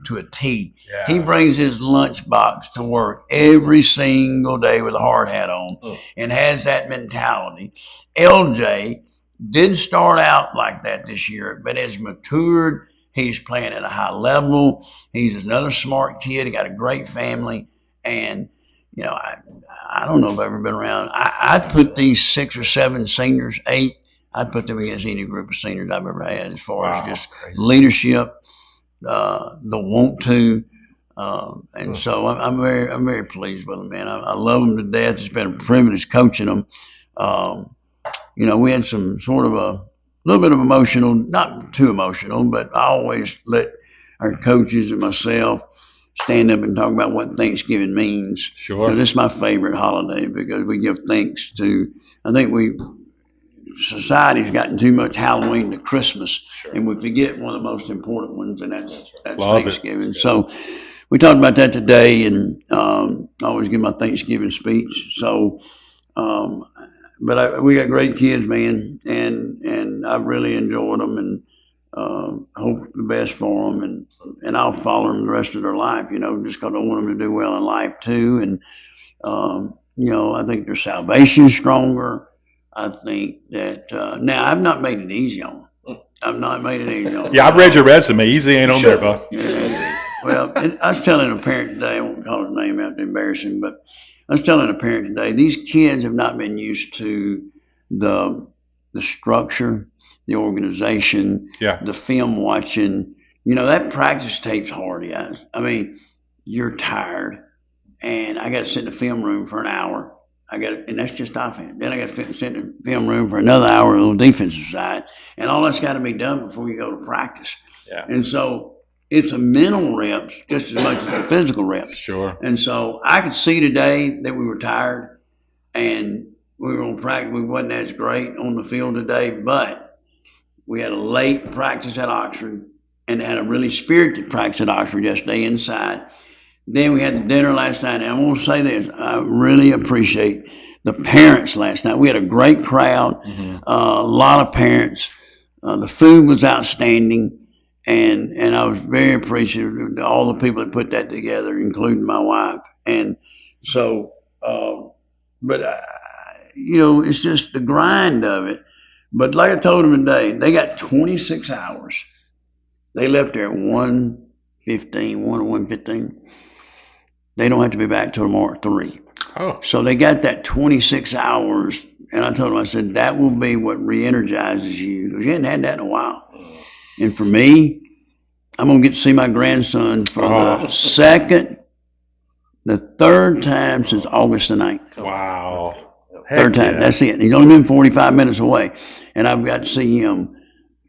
to a T. Yeah. He brings his lunch box to work every single day with a hard hat on and has that mentality. LJ didn't start out like that this year, but has matured. He's playing at a high level. He's another smart kid. He got a great family. And, I don't know if I've ever been around. I'd put these 6 or 7 seniors, 8, I'd put them against any group of seniors I've ever had as far as just leadership, the want to. And so I'm very pleased with them, man. I love them to death. It's been a privilege coaching them. We had some sort of a little bit of emotional, not too emotional, but I always let our coaches and myself stand up and talk about what Thanksgiving means. Sure. This is my favorite holiday because we give thanks to, I think society's gotten too much Halloween to Christmas, and we forget one of the most important ones, and that's Thanksgiving. So we talked about that today, and I always give my Thanksgiving speech. So, but we got great kids, man, and I really enjoyed them, and hope the best for them, and I'll follow them the rest of their life, just because I want them to do well in life too. And I think their salvation's stronger. I think that now I've not made it easy on them. I've not made it easy on them. Yeah, I've read your resume. Easy ain't on there, bud. Yeah. Well, I was telling a parent today, I won't call his name out to embarrass him, but I was telling a parent today, these kids have not been used to the structure, the organization, Yeah. the film watching. That practice tape's hard, guys. I mean, you're tired, and I got to sit in the film room for an hour. And that's just offense. Then I got to sit in the film room for another hour on the defensive side, and all that's got to be done before you go to practice. Yeah. And so it's a mental reps just as much as the physical reps. Sure. And so I could see today that we were tired, and we were on practice. We wasn't as great on the field today, but we had a late practice at Oxford, and had a really spirited practice at Oxford yesterday inside. Then we had the dinner last night, and I want to say this. I really appreciate the parents last night. We had a great crowd, a lot of parents. The food was outstanding, and I was very appreciative of all the people that put that together, including my wife. And so, it's just the grind of it. But like I told them today, they got 26 hours. They left there at 1:15. They don't have to be back till tomorrow at 3. Oh. So they got that 26 hours, and I told them, I said, that will be what re-energizes you, because you hadn't had that in a while. And for me, I'm going to get to see my grandson for the third time since August the 9th. Wow. Third time. Yeah. That's it. He's only been 45 minutes away, and I've got to see him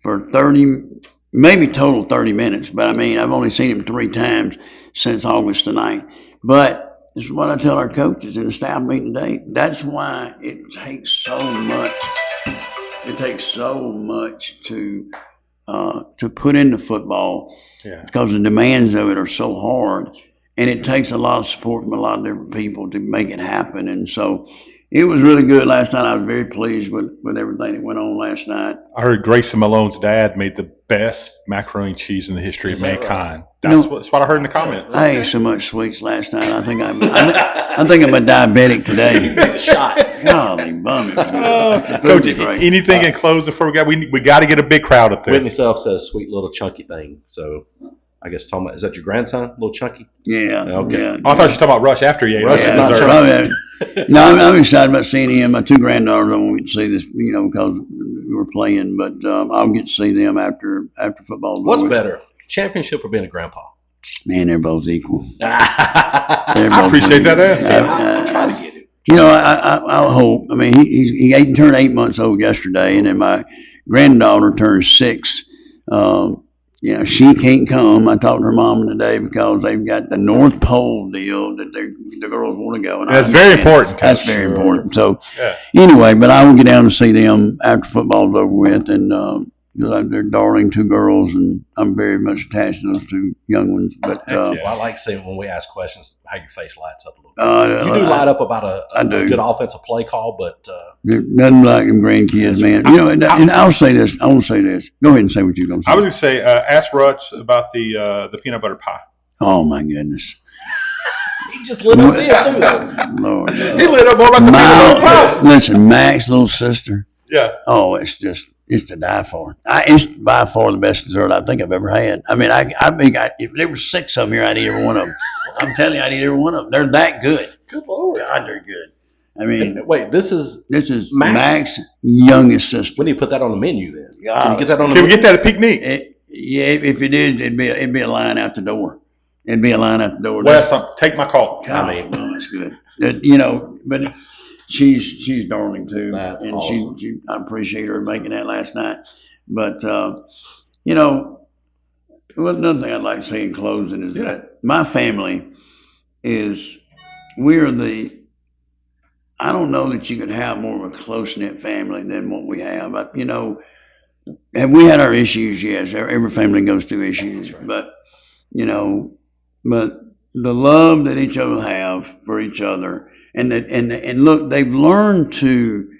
for 30, maybe total 30 minutes, but I mean, I've only seen him 3 times since August the 9th. But this is what I tell our coaches in the staff meeting today. That's why it takes so much. It takes so much to put into football, because the demands of it are so hard, and it takes a lot of support from a lot of different people to make it happen. And so it was really good last night. I was very pleased with everything that went on last night. I heard Grayson Malone's dad made the best macaroni and cheese in the history of mankind. Right? That's what I heard in the comments. I ate so much sweets last night. I think I'm a diabetic today. Shot. Golly, bum. Coach, anything in closing before we got to get a big crowd up there. Whitney Self says sweet little chunky thing. So I guess talking about, is that your grandson, little chunky? Yeah. Okay. Yeah. Oh, I thought you were talking about Rush after you ate. Rush is not dessert. No, I'm excited about seeing him. My 2 granddaughters don't get to see this, because we were playing, but I'll get to see them after football. What's better, championship or being a grandpa? Man, they're both equal. I appreciate that answer. I'm trying to get it. I hope. I mean, he turned 8 months old yesterday, and then my granddaughter turned 6. She can't come. I talked to her mom today because they've got the North Pole deal that the girls want to go. And that's very important. That's very important. So anyway, but I will get down to see them after football's over with, and they're darling 2 girls, and I'm very much attached to those 2 young ones. But Well, I like seeing when we ask questions how your face lights up a little bit. You do light up about a good offensive play call, but nothing like them grandkids, man. And I'll say this. I want to say this. Go ahead and say what you're going to say. I was going to say, ask Rush about the peanut butter pie. Oh my goodness. he just lit up there too. Lord, He lit up more about the peanut butter pie. Listen, Mac's little sister. Yeah. Oh, it's to die for. It's by far the best dessert I think I've ever had. I mean, if there were 6 of them here, I'd eat every one of them. I'm telling you, I'd eat every one of them. They're that good. Good Lord. God, they're good. I mean, wait, this is Mac's youngest sister. We need to put that on the menu then. God, Can you get that on the Can we menu? get that at Picnic? Yeah, if it is, it'd be a line out the door. It'd be a line out the door. Wes, take my call. God, I mean, that's good. But she's darling too, That's and awesome. I appreciate her making that last night. But another thing I'd like to say in closing is that my family I don't know that you could have more of a close knit family than what we have. Have we had our issues? Yes, every family goes through issues, but the love that each of us have for each other. And look, they've learned to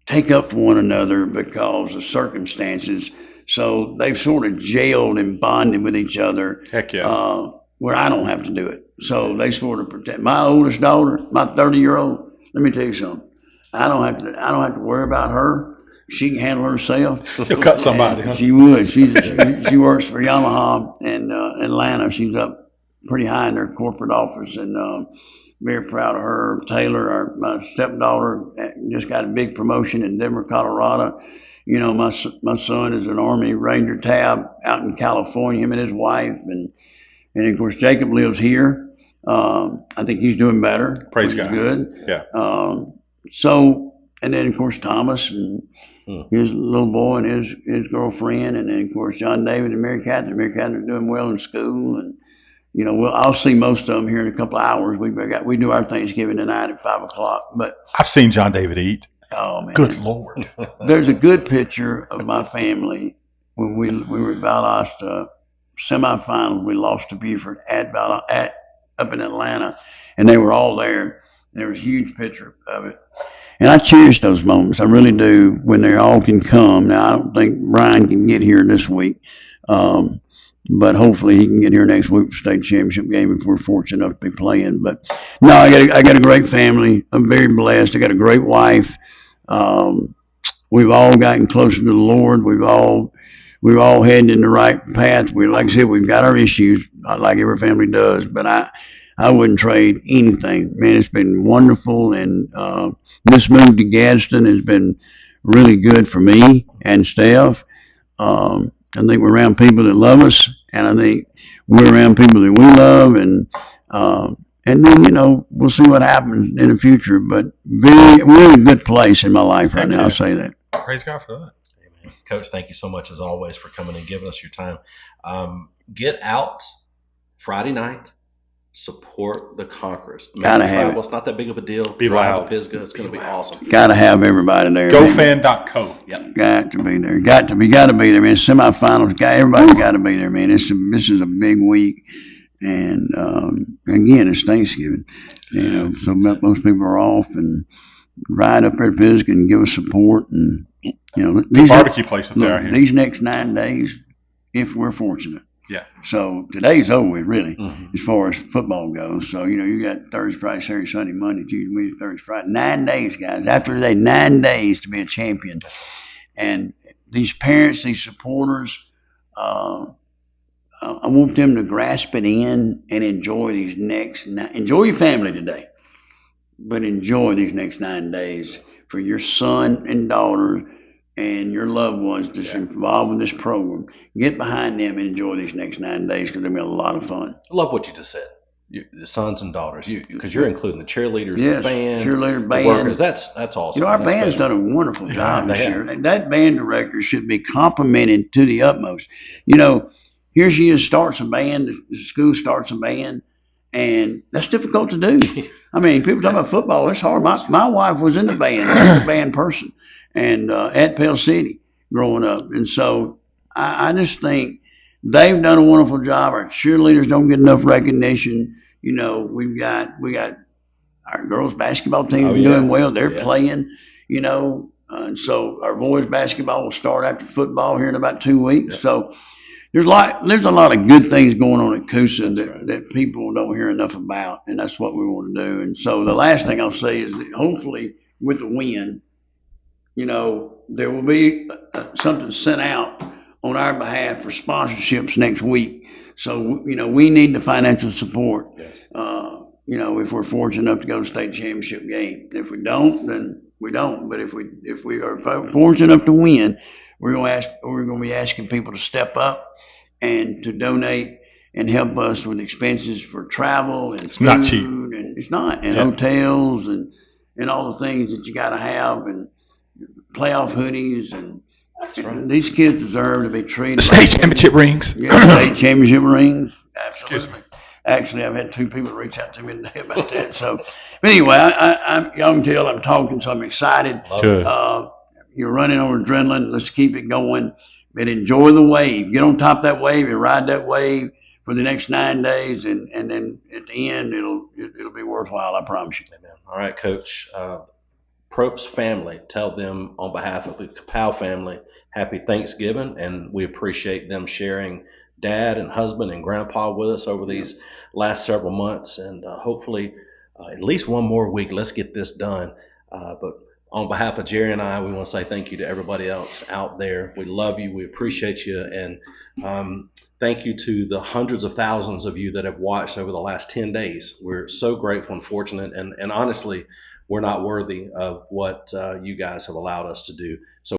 take up for one another because of circumstances. So they've sort of jailed and bonded with each other. Heck yeah. Where I don't have to do it. So they sort of protect my oldest daughter, my 30-year-old. Let me tell you something. I don't have to worry about her she can handle herself. She'll cut somebody, huh? She would. She works for Yamaha in Atlanta. She's up pretty high in their corporate office, and very proud of her. Taylor, my stepdaughter, just got a big promotion in Denver, Colorado. You know, my son is an Army Ranger tab out in California, him and his wife, and of course Jacob lives here. I think he's doing better. Praise which God. is good. Yeah. So, and then of course Thomas and his little boy and his girlfriend, and then of course John David and Mary Catherine. Mary Catherine's doing well in school, and you know, I'll see most of them here in a couple of hours. We do our Thanksgiving tonight at 5:00. But I've seen John David eat. oh man, Good Lord. there's a good picture of my family when we were at Valdosta semifinals. We lost to Buford up in Atlanta, and they were all there. And there was a huge picture of it. And I cherish those moments. I really do when they all can come. Now, I don't think Brian can get here this week. But hopefully he can get here next week for state championship game if we're fortunate enough to be playing. But no, I got a great family. I'm very blessed. I got a great wife. We've all gotten closer to the Lord. We've all heading in the right path. Like I said, we've got our issues, like every family does. But I wouldn't trade anything. Man, it's been wonderful. And this move to Gadsden has been really good for me and Steph. I think we're around people that love us, and I think we're around people that we love, and then, you know, we'll see what happens in the future. But we're in a good place in my life right now. I'll say that. Praise God for that. Amen. Coach, thank you so much as always for coming and giving us your time. Get out Friday night. Support the Conquerors. Gotta have it. It's not that big of a deal. Be loud. Pisgah. It's going to be awesome. Gotta have everybody there. GoFan.co. Yep. Got to be there. Got to be there, man. Semifinals. Everybody's got to be there, man. This is a big week, and again, it's Thanksgiving. You know, so most people are off and ride up there to Pisgah and give us support, and you know, The barbecue place up there. these next 9 days, if we're fortunate. Yeah. So today's over with, really, Mm-hmm. as far as football goes. So, you know, you got Thursday, Friday, Saturday, Sunday, Monday, Tuesday, Wednesday, Thursday, Friday. 9 days, guys. After today, 9 days to be a champion. And these parents, these supporters, I want them to grasp it in and enjoy these enjoy your family today, but enjoy these next 9 days for your son and daughter and your loved ones that's involved in this program. Get behind them and enjoy these next 9 days because they're going to be a lot of fun. I love what you just said. The sons and daughters, because you're including the cheerleaders, Yes, the band, cheerleader, the band. workers. That's awesome. You know, our That's band's special. done a wonderful job they this have. year. That band director should be complimented to the utmost. You know, here she is, starts a band, the school starts a band, and that's difficult to do. I mean, people talk about football, it's hard. My wife was in the band, she's a band person, and at Pell City growing up. And so I just think they've done a wonderful job. Our cheerleaders don't get enough recognition. You know, we got our girls basketball team doing well. They're playing, you know, and so our boys basketball will start after football here in about 2 weeks. So there's a lot of good things going on at Coosa that people don't hear enough about, and that's what we want to do. And so the last thing I'll say is that hopefully with the win, you know, there will be something sent out on our behalf for sponsorships next week. So, you know, we need the financial support, you know, if we're fortunate enough to go to state championship game. If we don't, then we don't. But if we are fortunate enough to win, we're going to be asking people to step up and to donate and help us with expenses for travel and food. Not cheap. And it's not. And hotels and all the things that you got to have, and playoff hoodies, and these kids deserve to be treated. State championship rings. Yeah, state championship rings. Absolutely. Actually, I've had 2 people reach out to me today about that. So, but anyway, y'all can tell I'm talking, so I'm excited. Good. You're running on adrenaline. Let's keep it going. But enjoy the wave. Get on top of that wave and ride that wave for the next 9 days, and then at the end, it'll be worthwhile. I promise you. Amen. All right, Coach. Probst family, tell them on behalf of the Kapow family, happy Thanksgiving, and we appreciate them sharing dad and husband and grandpa with us over these last several months, and hopefully at least one more week. Let's get this done. But on behalf of Jerry and I, we want to say thank you to everybody else out there. We love you. We appreciate you. And thank you to the hundreds of thousands of you that have watched over the last 10 days. We're so grateful and fortunate. And honestly, we're not worthy of what you guys have allowed us to do. So